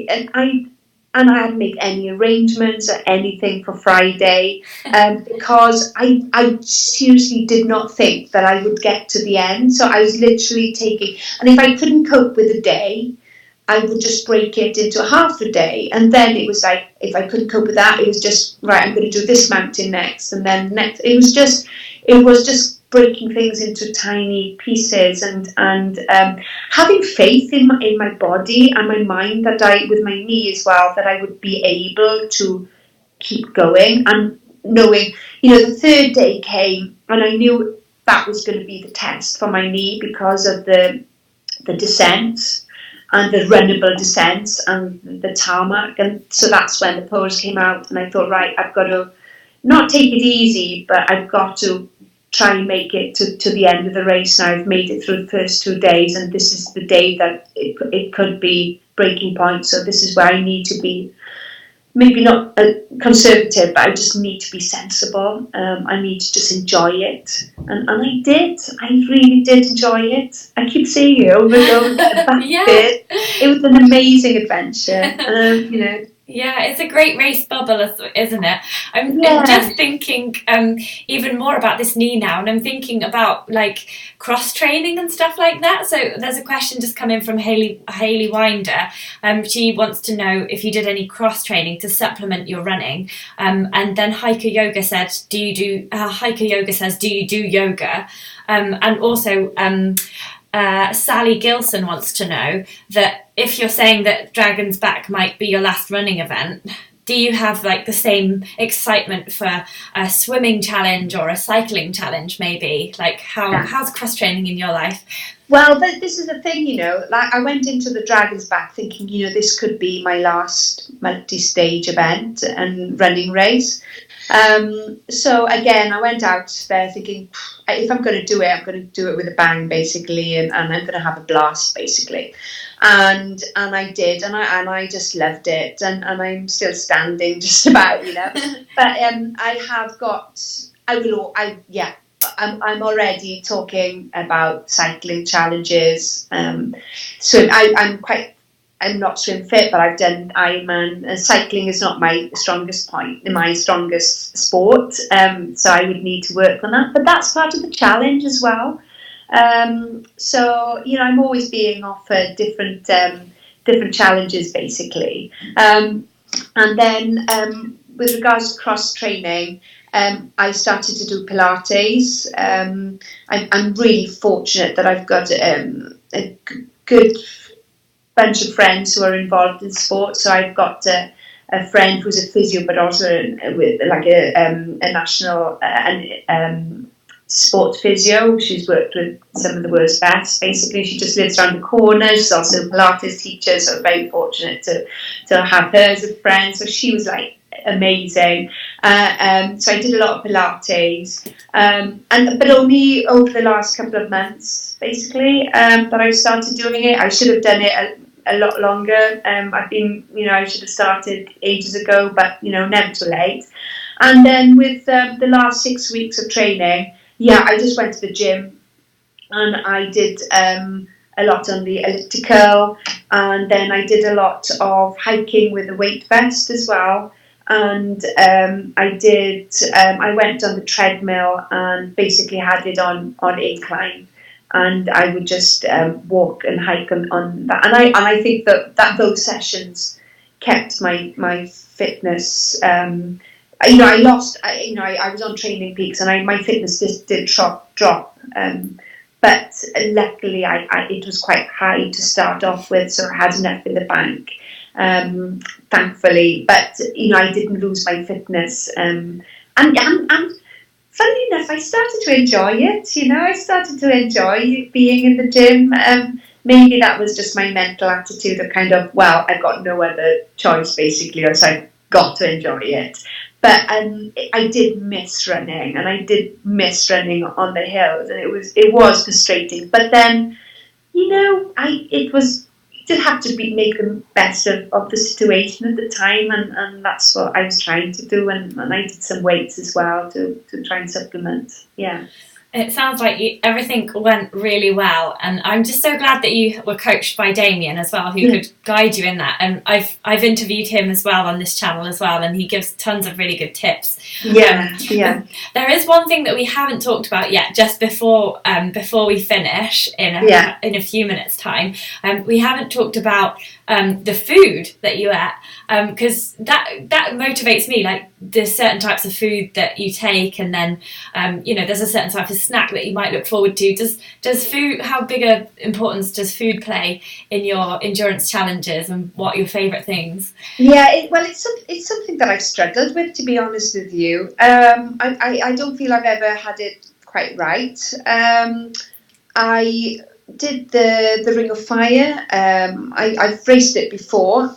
I hadn't made any arrangements or anything for Friday, because I seriously did not think that I would get to the end. So I was literally taking, and if I couldn't cope with a day, I would just break it into half a day. And then it was like, if I couldn't cope with that, it was just, right, I'm going to do this mountain next, and then next. It was just breaking things into tiny pieces, and having faith in my body and my mind, that with my knee as well, that I would be able to keep going. And knowing, the 3rd day came, and I knew that was going to be the test for my knee, because of the descents and the runnable descents and the tarmac. And so that's when the poles came out, and I thought, right, I've got to not take it easy, but I've got to try and make it to the end of the race. Now I've made it through the first 2 days, and this is the day that it could be breaking point. So this is where I need to be, maybe not conservative, but I just need to be sensible. I need to just enjoy it, and I did. I really did enjoy it. I keep saying it over and over again. It was an amazing adventure. Yeah, it's a great race bubble, isn't it? I'm just thinking even more about this knee now, and I'm thinking about like cross training and stuff like that. So there's a question just come in from Hayley Winder. She wants to know if you did any cross training to supplement your running. And then Hiker Yoga says, do you do yoga? And also Sally Gilson wants to know that if you're saying that Dragon's Back might be your last running event, do you have like the same excitement for a swimming challenge or a cycling challenge, maybe? Like how's cross training in your life? Well, this is the thing, like I went into the Dragon's Back thinking, this could be my last multi-stage event and running race. So again, I went out there thinking, if I'm going to do it, I'm going to do it with a bang, basically, and I'm going to have a blast, basically. And I did, and I just loved it, and I'm still standing just about, But I have got, I'm already talking about cycling challenges. So I'm not swim fit, but I've done Ironman. Cycling is not my strongest sport, so I would need to work on that. But that's part of the challenge as well. So I'm always being offered different challenges, basically. And then with regards to cross training, I started to do Pilates. I'm really fortunate that I've got a good bunch of friends who are involved in sport. So I've got a friend who's a physio, but also with like a national sport physio. She's worked with some of the world's best. Basically, she just lives around the corner. She's also a Pilates teacher, so very fortunate to have her as a friend. So she was like amazing. So I did a lot of Pilates, but only over the last couple of months, basically, that I've started doing it. I should have done it a lot longer. I've been, I should have started ages ago, but never too late. And then with the last 6 weeks of training, I just went to the gym and I did a lot on the elliptical, and then I did a lot of hiking with a weight vest as well. And I went on the treadmill and basically had it on incline, and I would just walk and hike on that. And I think that those sessions kept my fitness. I was on Training Peaks, and my fitness just did drop. But luckily, it was quite high to start off with, so I had enough in the bank, thankfully. But I didn't lose my fitness, and funnily enough, I started to enjoy it. I started to enjoy being in the gym. Maybe that was just my mental attitude of kind of, well, I've got no other choice, basically, so I've got to enjoy it. But I did miss running, and I did miss running on the hills, and it was frustrating. But then, it did have to make the best of the situation at the time, and that's what I was trying to do. And I did some weights as well to try and supplement. Yeah. It sounds like everything went really well, and I'm just so glad that you were coached by Damien as well, who could guide you in that. And I've interviewed him as well on this channel as well, and he gives tons of really good tips. Yeah. There is one thing that we haven't talked about yet, just before we finish in a few minutes' time. We haven't talked about the food that you ate, because that motivates me. Like, there's certain types of food that you take, and then there's a certain type of snack that you might look forward to. Does food, how big a importance does food play in your endurance challenges, and what are your favourite things? It's something that I've struggled with, to be honest with you. I don't feel I've ever had it quite right. I did the Ring of Fire. I've raced it before,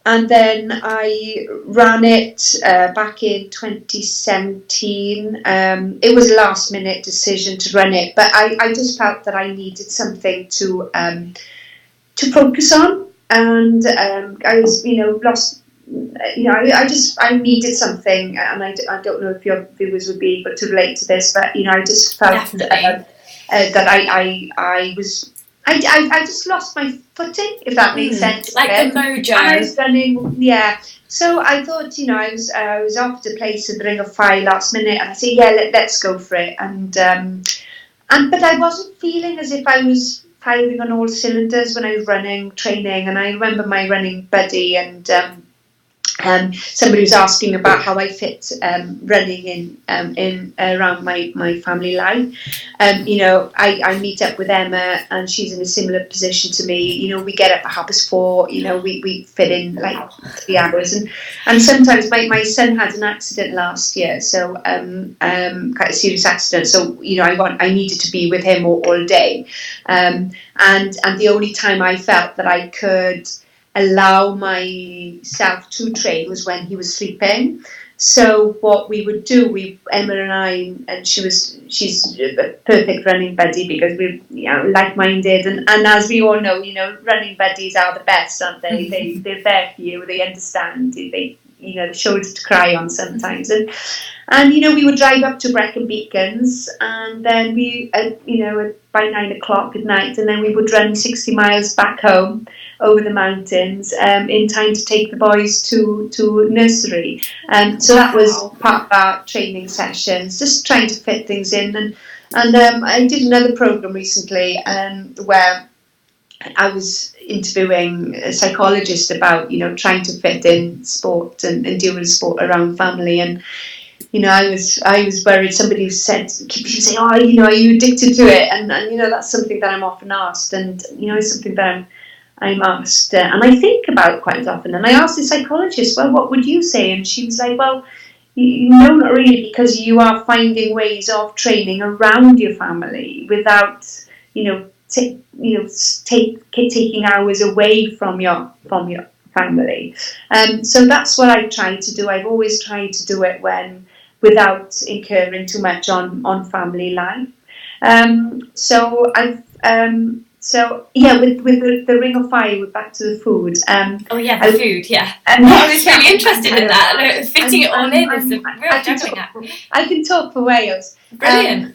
and then I ran it back in 2017. It was a last minute decision to run it, but I just felt that I needed something to focus on, and I was lost. I needed something, and I don't know if your viewers would be able to relate to this, but I just felt that I just lost my footing, if that makes sense. Like the mojo. And I was running, So I thought, I was offered a place at the Ring of Fire last minute, and I said, let's go for it. And but I wasn't feeling as if I was firing on all cylinders when I was training. And I remember my running buddy and somebody was asking about how I fit running in around my family life. I meet up with Emma, and she's in a similar position to me. We get up at 4:30. We fit in like 3 hours, and sometimes my son had an accident last year, so quite a serious accident. So I needed to be with him all day, and the only time I felt that I could allow myself to train was when he was sleeping. So what we would do, Emma and I, and she's a perfect running buddy because we're like-minded, and as we all know, running buddies are the best, aren't they? They're there for you. They understand. They the shoulder to cry on sometimes, and we would drive up to Brecon Beacons, and then we by 9 o'clock at night, and then we would run 60 miles back home over the mountains in time to take the boys to nursery. So that was part of our training sessions, just trying to fit things in. And I did another program recently where I was interviewing a psychologist about trying to fit in sport and endurance sport around family. And I was worried. Somebody said, keep saying, are you addicted to it? And that's something that I'm often asked, and it's something that I'm asked, and I think about quite often, and I asked the psychologist, well, what would you say? And she was like, well, no, not really, because you are finding ways of training around your family without, taking hours away from your family. So that's what I try to do. I've always tried to do it without incurring too much on family life. So I've with the Ring of Fire, we're back to the food. Food, yeah. I was really interested in that. Fitting it all in is a real juggling act. I can talk for Wales. Brilliant.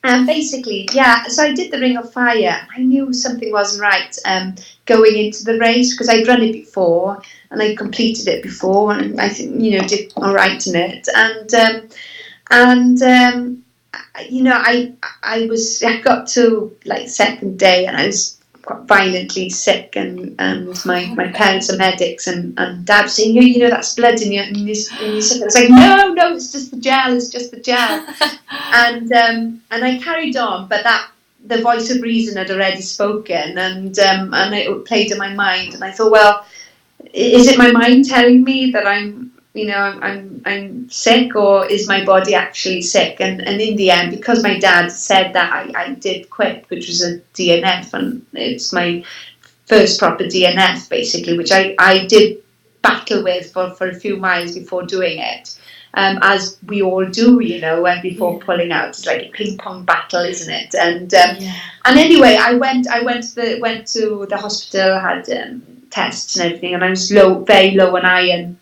And basically, so I did the Ring of Fire. I knew something wasn't right going into the race, because I'd run it before and I completed it before, and I think did all right in it. I got to like second day and I was quite violently sick, and my parents are medics, and Dad was saying, that's blood in your sick. I was like, no, it's just the gel, and I carried on, but the voice of reason had already spoken, and it played in my mind, and I thought, well, is it my mind telling me that I'm sick, or is my body actually sick? And in the end, because my dad said that, I did quit, which was a DNF, and it's my first proper DNF, basically, which I did battle with for a few miles before doing it, as we all do, and before pulling out. It's like a ping pong battle, isn't it? And anyway, I went to the hospital, had tests and everything, and I was very low on iron.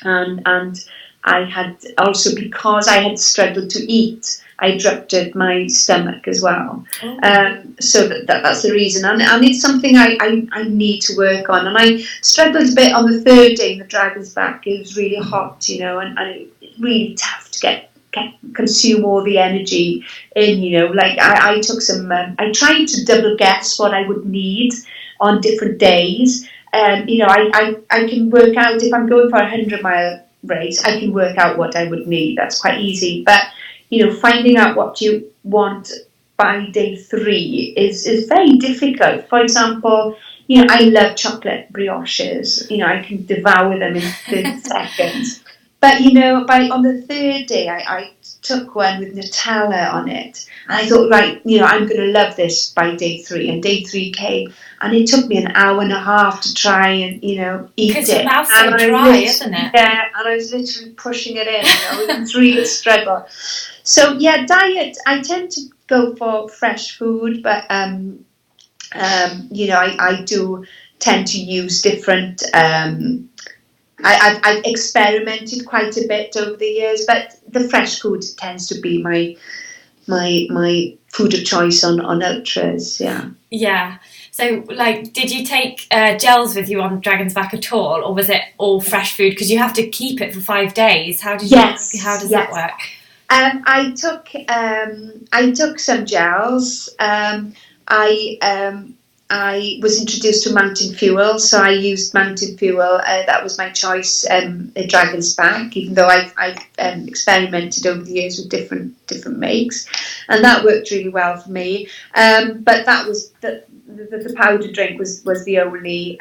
And I had also, because I had struggled to eat, I ruptured my stomach as well. So that's the reason, and it's something I need to work on. And I struggled a bit on the third day in the Dragon's Back. It was really hot, and it's really tough to consume all the energy in. Like I took some. I tried to double guess what I would need on different days. I can work out, if I'm going for a 100-mile race, I can work out what I would need. That's quite easy. But, finding out what you want by day 3 is very difficult. For example, I love chocolate brioches. I can devour them in 30 seconds. But, on the third day, I took one with Nutella on it. And I thought, right, I'm going to love this by day 3. And day 3 came. And it took me an hour and a half to try and, eat it. Because your mouth's so dry, isn't it? Yeah, and I was literally pushing it in. It was really a struggle. So, diet, I tend to go for fresh food. But, I do tend to use different... I've experimented quite a bit over the years, but the fresh food tends to be my food of choice on ultras. Yeah. So, did you take gels with you on Dragon's Back at all, or was it all fresh food? Because you have to keep it for 5 days. How does that work? I took some gels. I was introduced to mountain fuel, so I used mountain fuel. That was my choice at Dragon's Back, even though I've experimented over the years with different makes, and that worked really well for me. But that was the powder drink was the only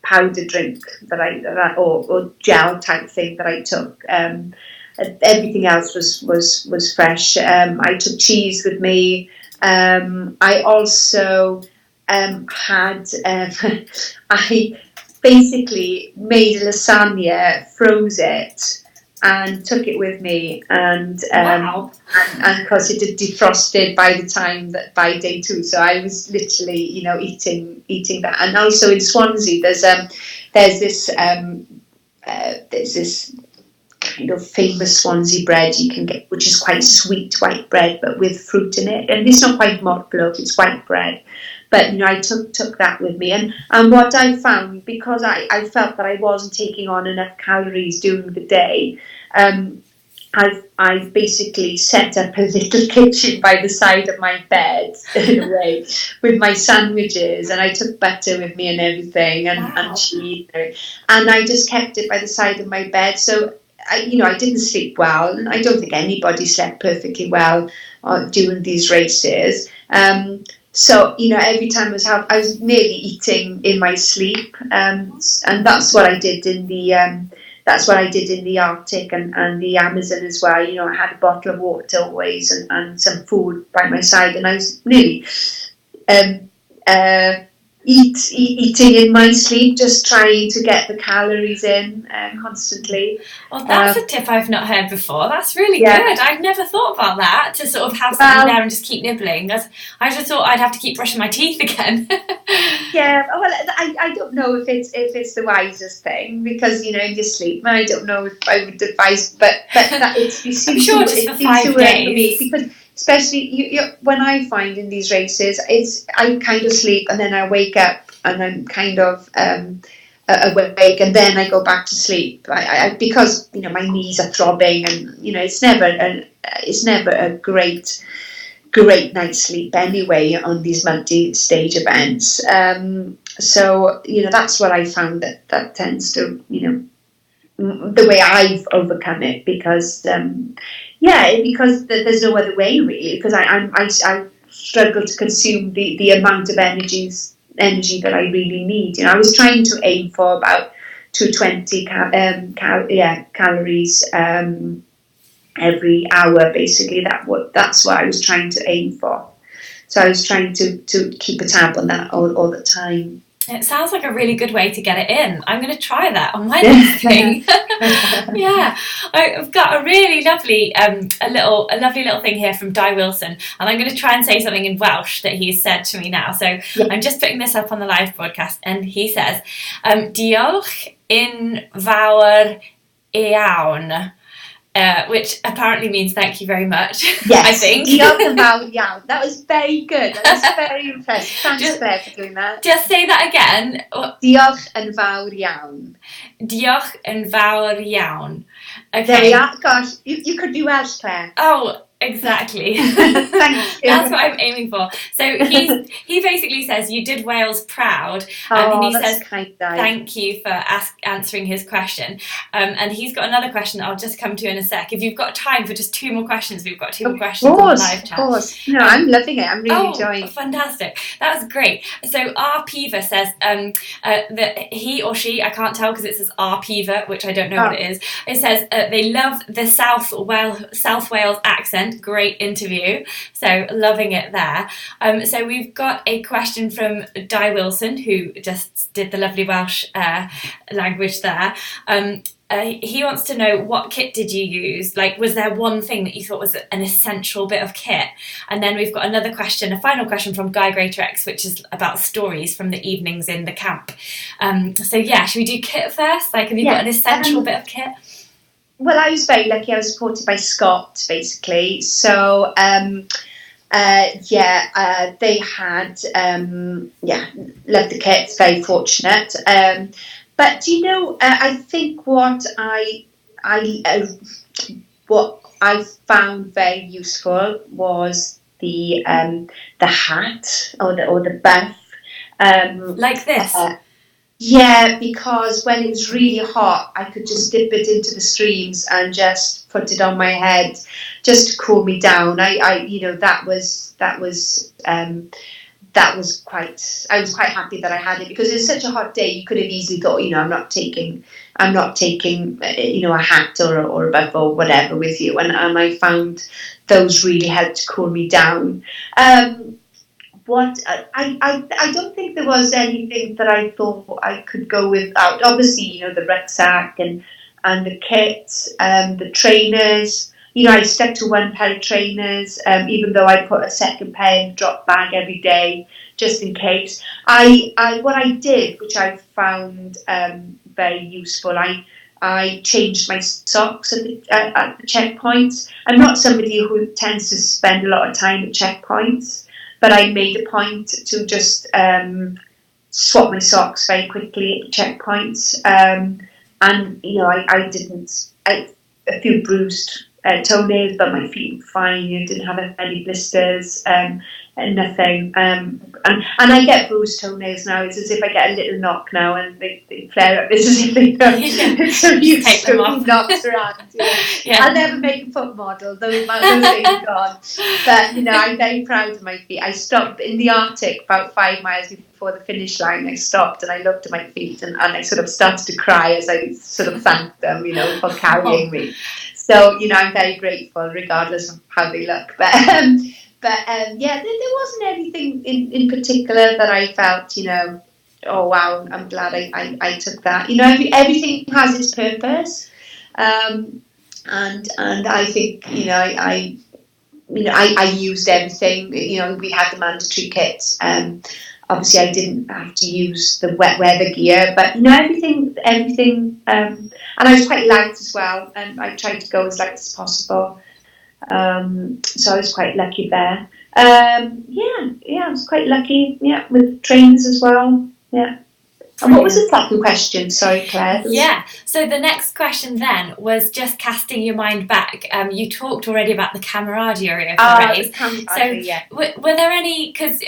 powder drink that or gel type thing that I took. Everything else was fresh. I took cheese with me. I also I basically made a lasagna, froze it, and took it with me, and because it had defrosted by day 2, so I was literally eating that. And also in Swansea there's this kind of famous Swansea bread you can get, which is quite sweet white bread but with fruit in it, and it's not quite motloaf, it's white bread. But I took that with me, and what I found, because I felt that I wasn't taking on enough calories during the day, I've basically set up a little kitchen by the side of my bed in a way with my sandwiches, and I took butter with me and everything, and cheese, and I just kept it by the side of my bed. So I didn't sleep well, and I don't think anybody slept perfectly well during these races. So, every time I was nearly eating in my sleep, and that's what I did in the Arctic and the Amazon as well. I had a bottle of water always and some food by my side, and I was nearly um, eating in my sleep, just trying to get the calories in constantly. Well, that's a tip I've not heard before. That's really Yeah. good. I've never thought about that, to sort of have something there and just keep nibbling. I just thought I'd have to keep brushing my teeth again. Yeah, well, I don't know if it's the wisest thing, because in your sleep, I don't know if I would advise, but that it seems I'm sure just for 5 days. Because especially you, when I find in these races, I kind of sleep and then I wake up and I'm kind of awake, and then I go back to sleep. Because my knees are throbbing, and it's never a great night's sleep anyway on these multi-stage events. So that's what I found that tends to the way I've overcome it, because because there's no other way really, because I struggle to consume the amount of energy that I really need. I was trying to aim for about 220 calories every hour, basically. That's what I was trying to aim for. So I was trying to keep a tab on that all the time. It sounds like a really good way to get it in. I'm going to try that on my next thing. Yeah, I've got a really lovely, a lovely little thing here from Di Wilson, and I'm going to try and say something in Welsh that he's said to me now. So I'm just putting this up on the live broadcast, and he says, "Diolch yn fawr iawn." Which apparently means thank you very much. Yes, I think. Diolch yn fawr iawn. That was very good. I was very impressed. Thanks, Claire, for doing that. Just say that again. Diolch yn fawr iawn. Diolch yn fawr iawn. Okay. There we are. Gosh, you could be Welsh, Claire. Oh, exactly. Thank you. That's what I'm aiming for. So he basically says you did Wales proud, and he says thank you for answering his question. And he's got another question that I'll just come to in a sec. If you've got time for just 2 more questions, we've got 2 more questions on the live chat. Of course. No, I'm loving it. I'm really enjoying it. Fantastic. That was great. So R. Peaver says that he or she, I can't tell because it says R. Peaver, which I don't know what it is. It says they love the South Wales accent. Great interview. So loving it there. So we've got a question from Di Wilson, who just did the lovely Welsh language there. He wants to know, what kit did you use? Like, was there one thing that you thought was an essential bit of kit? And then we've got another question, a final question from Guy Greater X, which is about stories from the evenings in the camp. So yeah, should we do kit first? Like, have you got an essential bit of kit? Well, I was very lucky. I was supported by Scott, basically. So, they had, loved the kit, very fortunate. But I think what I found very useful was the hat or the buff. Like this. Yeah, because when it was really hot, I could just dip it into the streams and just put it on my head, just to cool me down. I was quite happy that I had it, because it was such a hot day. You could have easily thought, I'm not taking a hat or a buff or whatever with you, and I found those really helped to cool me down. I don't think there was anything that I thought I could go without. Obviously, the rucksack and the kit, the trainers. I stuck to one pair of trainers, even though I put a second pair in the drop bag every day, just in case. What I did, which I found very useful, I changed my socks at the checkpoints. I'm not somebody who tends to spend a lot of time at checkpoints, but I made a point to just swap my socks very quickly at checkpoints. And I didn't. A few bruised toenails, but my feet were fine. Didn't have any blisters, and nothing. And I get bruised toenails now. It's as if I get a little knock now, and they flare up. It's as if they're so used to being knocked around. I'll never make a foot model. Those days are gone. But I'm very proud of my feet. I stopped in the Arctic about 5 miles before the finish line. I stopped and I looked at my feet, and I sort of started to cry as I sort of thanked them, for carrying me. So, I'm very grateful regardless of how they look. But there wasn't anything in particular that I felt, oh wow, I'm glad I took that. Everything has its purpose. And I think, I used everything. We had the mandatory kit. Obviously, I didn't have to use the wet weather gear, but everything. And I was quite light as well, and I tried to go as light as possible. So I was quite lucky there. I was quite lucky. Yeah, with trains as well. Yeah. And what was the second question? Sorry, Claire. Yeah, so the next question then was just casting your mind back. You talked already about the camaraderie of the race. Were there any, because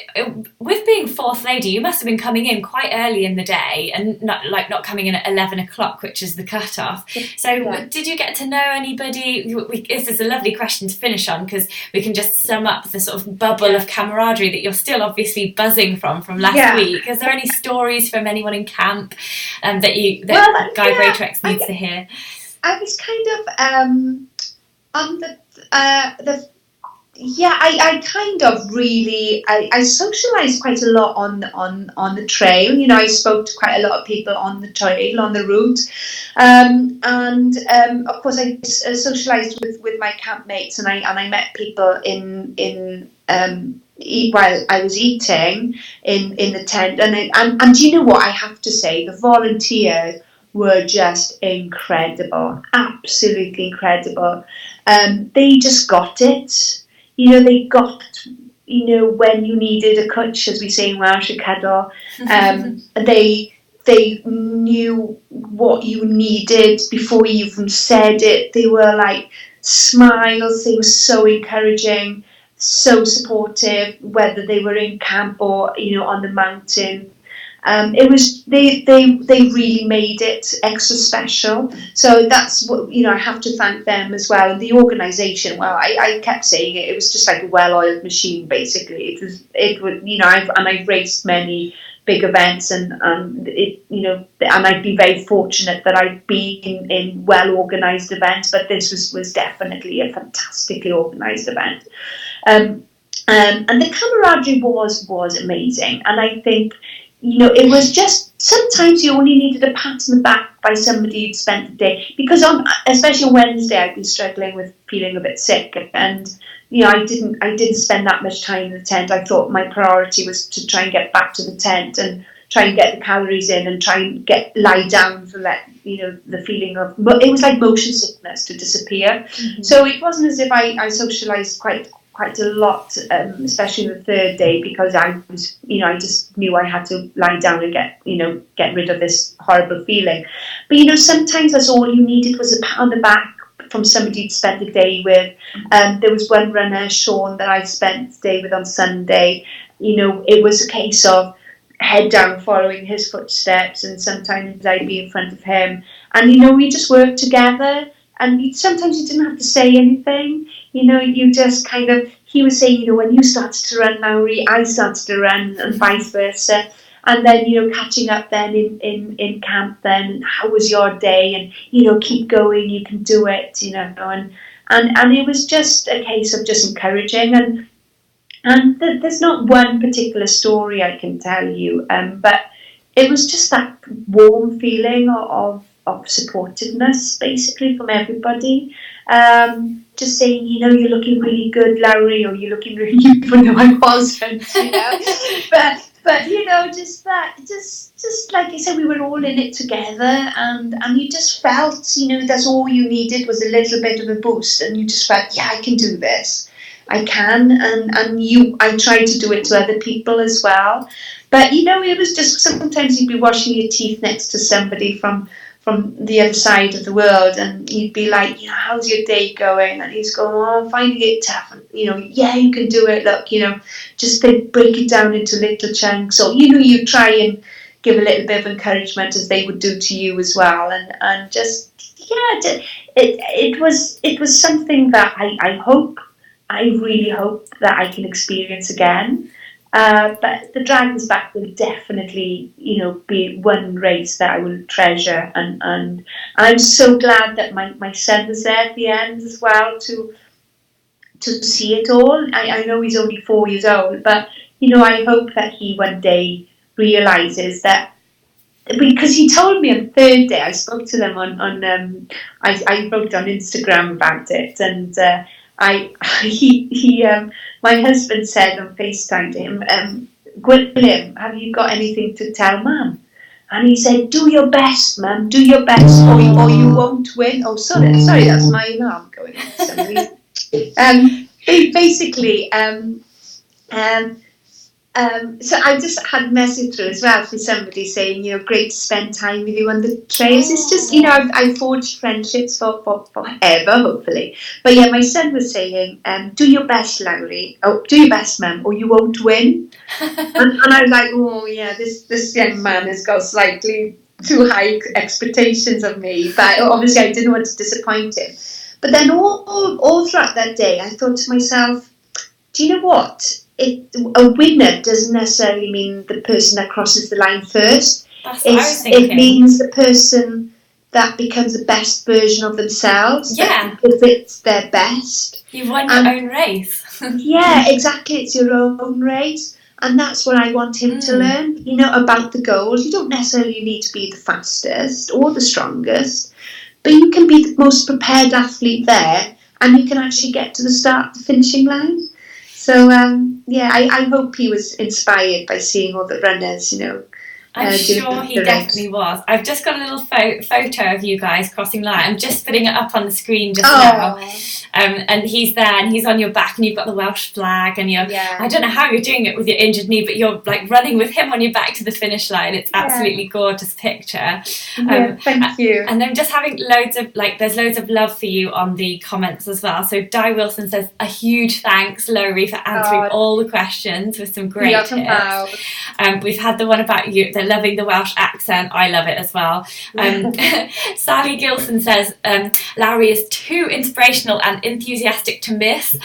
with being fourth lady, you must have been coming in quite early in the day and not coming in at 11 o'clock, which is the cut-off. So did you get to know anybody? This is a lovely question to finish on, because we can just sum up the sort of bubble of camaraderie that you're still obviously buzzing from last week. Is there any stories from anyone in camp that Guy Greatrex needs to hear? I was kind of on I kind of really I socialised quite a lot on the trail. I spoke to quite a lot of people on the trail, on the route, and of course I socialised with my campmates, and I met people in while I was eating in the tent, and you know what, I have to say, the volunteers were just incredible, absolutely incredible. They just got it. They got, when you needed a cwtch, as we say in Welsh, a cuddle. They knew what you needed before you even said it. They were like smiles. They were so encouraging, so supportive, whether they were in camp or on the mountain. It was they really made it extra special. So that's what I have to thank them as well. And the organisation, well, I kept saying it was just like a well-oiled machine. Basically, it would I've raced many big events, and I'd be very fortunate that I'd been in well-organised events, but this was definitely a fantastically organised event. And the camaraderie was amazing, and I think it was just, sometimes you only needed a pat on the back by somebody who'd spent the day, because especially on Wednesday I'd been struggling with feeling a bit sick, and I didn't spend that much time in the tent. I thought my priority was to try and get back to the tent and try and get the calories in and try and lie down to let the feeling of, it was like motion sickness to disappear. Mm-hmm. So it wasn't as if I socialised quite a lot, especially the third day, because I was, I just knew I had to lie down and get rid of this horrible feeling. But sometimes that's all you needed, was a pat on the back from somebody you'd spent the day with. There was one runner, Sean, that I spent the day with on Sunday. It was a case of head down following his footsteps, and sometimes I'd be in front of him, and we just worked together. And sometimes you didn't have to say anything, you just kind of, he was saying, when you started to run, Lowri, I started to run, and vice versa. And then, catching up then in camp then, how was your day? And, keep going, you can do it, and it was just a case of just encouraging. And there's not one particular story I can tell you, but it was just that warm feeling of supportiveness, basically, from everybody. Just saying, you're looking really good, Lowri, or you're looking really, even though I wasn't, but just that, just like I said, we were all in it together, and you just felt, that's all you needed was a little bit of a boost, and you just felt, yeah, I can do this. I can, and I tried to do it to other people as well. But, it was just, sometimes you'd be washing your teeth next to somebody from from the other side of the world, and you'd be like, how's your day going? And he's going, oh, I'm finding it tough. And, yeah, you can do it. Look, just break it down into little chunks. Or, you try and give a little bit of encouragement as they would do to you as well. And just, it was something that I really hope that I can experience again. But the Dragon's Back will definitely, be one race that I will treasure, and I'm so glad that my son was there at the end as well to see it all. I know he's only 4 years old, but I hope that he one day realises that, because he told me on the third day, I spoke to them on I wrote on Instagram about it, and my husband said on FaceTime to him, William, have you got anything to tell Mum? And he said, do your best, Mum, do your best, or you won't win. Oh, sorry, that's my alarm going on for some reason. Basically, so I just had a message through as well from somebody saying, great to spend time with you on the trails. It's just, I've forged friendships for forever, hopefully. But yeah, my son was saying, do your best, Lowri. Oh, do your best, Mum, or you won't win. and I was like, oh yeah, this young man has got slightly too high expectations of me. But obviously I didn't want to disappoint him. But then all throughout that day, I thought to myself, do you know what? A winner doesn't necessarily mean the person that crosses the line first. That's what I was thinking. It means the person that becomes the best version of themselves. Yeah. Because it's their best. You've won your own race. Yeah, exactly. It's your own race. And that's what I want him to learn, about the goals. You don't necessarily need to be the fastest or the strongest, but you can be the most prepared athlete there, and you can actually get to the start, the finishing line. So, I hope he was inspired by seeing all the runners, I'm sure he definitely was. I've just got a little photo of you guys crossing line. I'm just putting it up on the screen just now. And he's there, and he's on your back, and you've got the Welsh flag, and I don't know how you're doing it with your injured knee, but you're like running with him on your back to the finish line. It's absolutely gorgeous picture. Thank you. And I'm just having there's loads of love for you on the comments as well. So Di Wilson says, a huge thanks, Lowri, for answering all the questions with some great tips. We've had the one about you, loving the Welsh accent. I love it as well. Sally Gilson says, Lowri is too inspirational and enthusiastic to miss.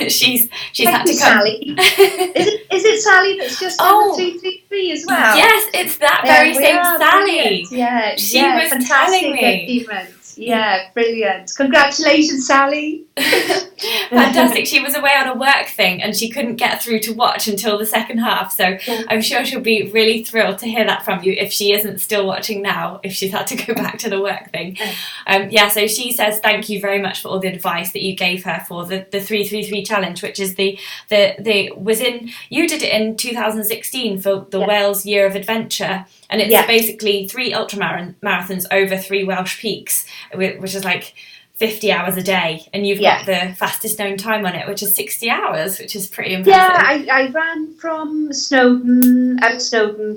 She's had to come. Sally. Is it Sally that's just on the 333 as well? Yes, it's that very same Sally. Brilliant. Yeah, she was telling me. Achievement. Yeah, brilliant. Congratulations, Sally. Fantastic. She was away on a work thing and she couldn't get through to watch until the second half. So I'm sure she'll be really thrilled to hear that from you if she isn't still watching now, if she's had to go back to the work thing. So she says thank you very much for all the advice that you gave her for the 333 challenge, which is you did it in 2016 for the Wales Year of Adventure. And it's basically 3 ultramarathons over 3 Welsh peaks, which is like 50 hours a day. And you've got the fastest known time on it, which is 60 hours, which is pretty impressive. Yeah, I ran from Snowdon,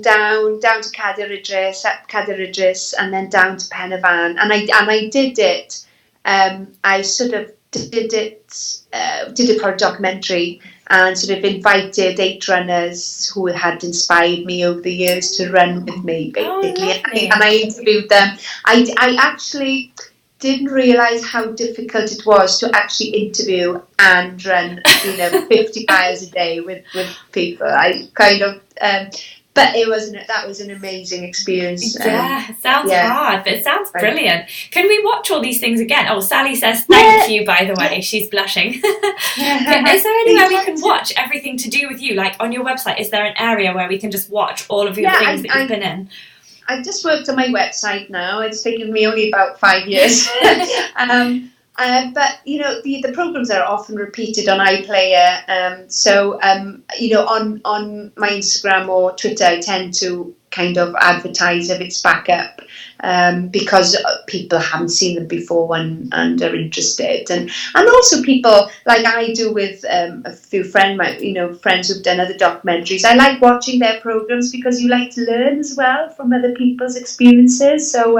down to Cadair Idris, and then down to Pen y Fan. And I did it. I sort of did it for a documentary, and sort of invited 8 runners who had inspired me over the years to run with me, basically. And I interviewed them. I actually didn't realise how difficult it was to actually interview and run, 50 miles a day with people. I kind of, but that was an amazing experience. It sounds hard, but it sounds brilliant. Can we watch all these things again? Oh, Sally says thank you, by the way. She's blushing. Is there anywhere we can watch everything to do with you? Like on your website, is there an area where we can just watch all of your things that you've been in? I've just worked on my website now. It's taken me only about 5 years. But the programs are often repeated on iPlayer. On my Instagram or Twitter, I tend to kind of advertise if it's back up. because people haven't seen them before and are interested, and also people like I do with a few friends who've done other documentaries. I like watching their programs because you like to learn as well from other people's experiences. So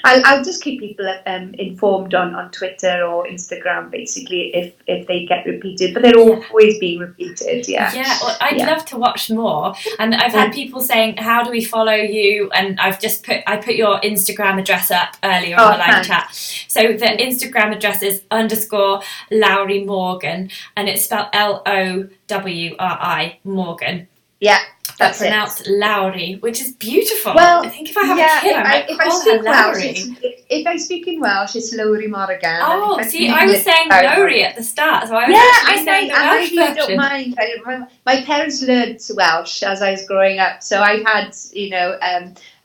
I'll just keep people informed on Twitter or Instagram, basically, if they get repeated, but they're always being repeated. Yeah, well, I'd love to watch more, and I've had people saying, how do we follow you? And I put your Instagram address up earlier on the live chat. So the Instagram address is _Lowri Morgan, and it's spelled Lowri Morgan. Yeah, that's pronounced Lowri, which is beautiful. Well, I think if I have a kid, I might call her Lowri. If I speak in Welsh, it's Lowri Morgan. Oh, see, I was saying Lowri at the start, so I was actually saying the Welsh version. I don't mind. My parents learned Welsh as I was growing up, so I had,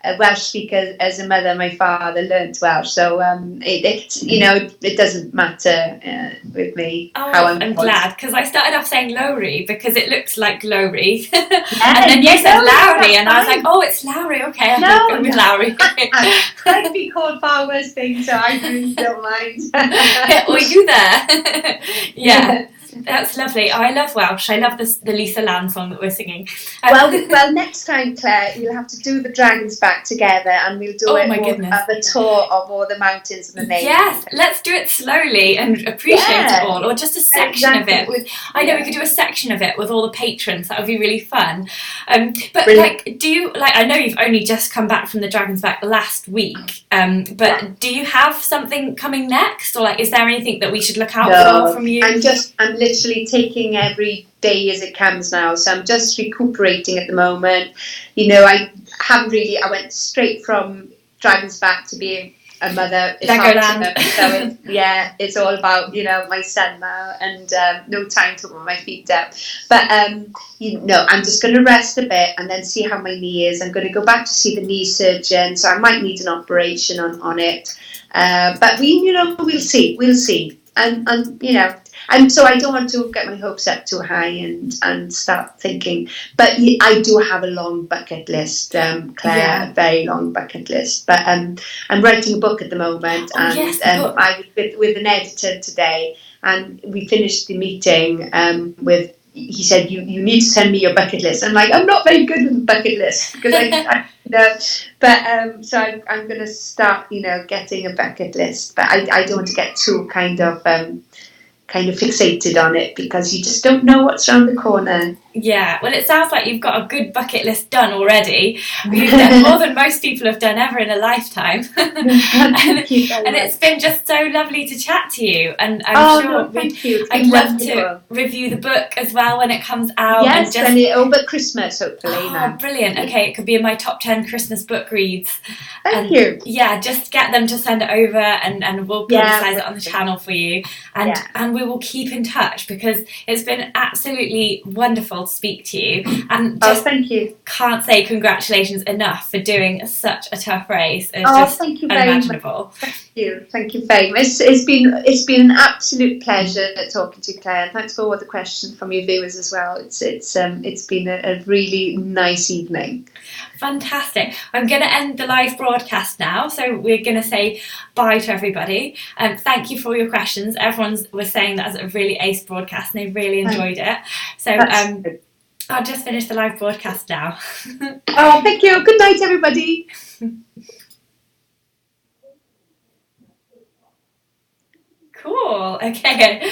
a Welsh speaker as a mother. My father learned Welsh, so it doesn't matter with me how I'm glad, because I started off saying Lowri because it looks like Lowri, and then you said Lowri, and I was like, oh, it's Lowri. Okay, I'm going with Lowri. I'd be called far worse things, so I really don't mind. Were you there? Yeah. That's lovely. I love Welsh. I love the Lisa Land song that we're singing. Well, next time, Claire, you'll have to do the Dragon's Back together, and we'll do a tour of all the mountains and the names. Yes, let's do it slowly and appreciate it all, or just a section of it. I know we could do a section of it with all the patrons. That would be really fun. But brilliant. I know you've only just come back from the Dragon's Back last week. But do you have something coming next, or is there anything that we should look out for from you? I'm literally taking every day as it comes now, so I'm just recuperating at the moment. I went straight from Dragon's Back to being a mother. Legoland. So it's all about my son now, and no time to put my feet up. But I'm just going to rest a bit and then see how my knee is. I'm going to go back to see the knee surgeon, so I might need an operation on it. But we'll see. And so I don't want to get my hopes up too high and start thinking. But I do have a long bucket list, Claire, a very long bucket list. But I'm writing a book at the moment, I was with an editor today, and we finished the meeting with. He said, "You need to send me your bucket list." I'm like, I'm not very good with the bucket list because so I'm going to start, getting a bucket list. But I don't want to get too kind of fixated on it because you just don't know what's around the corner. Yeah, well, it sounds like you've got a good bucket list done already. You've done more than most people have done ever in a lifetime. and it's been just so lovely to chat to you. And I'm sure I'd love to review the book as well when it comes out. Yes, and over Christmas, hopefully. Oh, brilliant. Okay, it could be in my top 10 Christmas book reads. Thank you. Yeah, just get them to send it over and we'll publicise it on the channel for you. And we will keep in touch because it's been absolutely wonderful to speak to you, and just thank you. Can't say congratulations enough for doing such a tough race. It's just thank you unimaginable. Thank you very much. It's been an absolute pleasure talking to you, Claire, and thanks for all the questions from your viewers as well. It's been a really nice evening. Fantastic. I'm going to end the live broadcast now, so we're going to say bye to everybody. Thank you for all your questions. Everyone was saying that was a really ace broadcast and they really enjoyed it. So I'll just finish the live broadcast now. Thank you. Good night, everybody. Cool. Okay.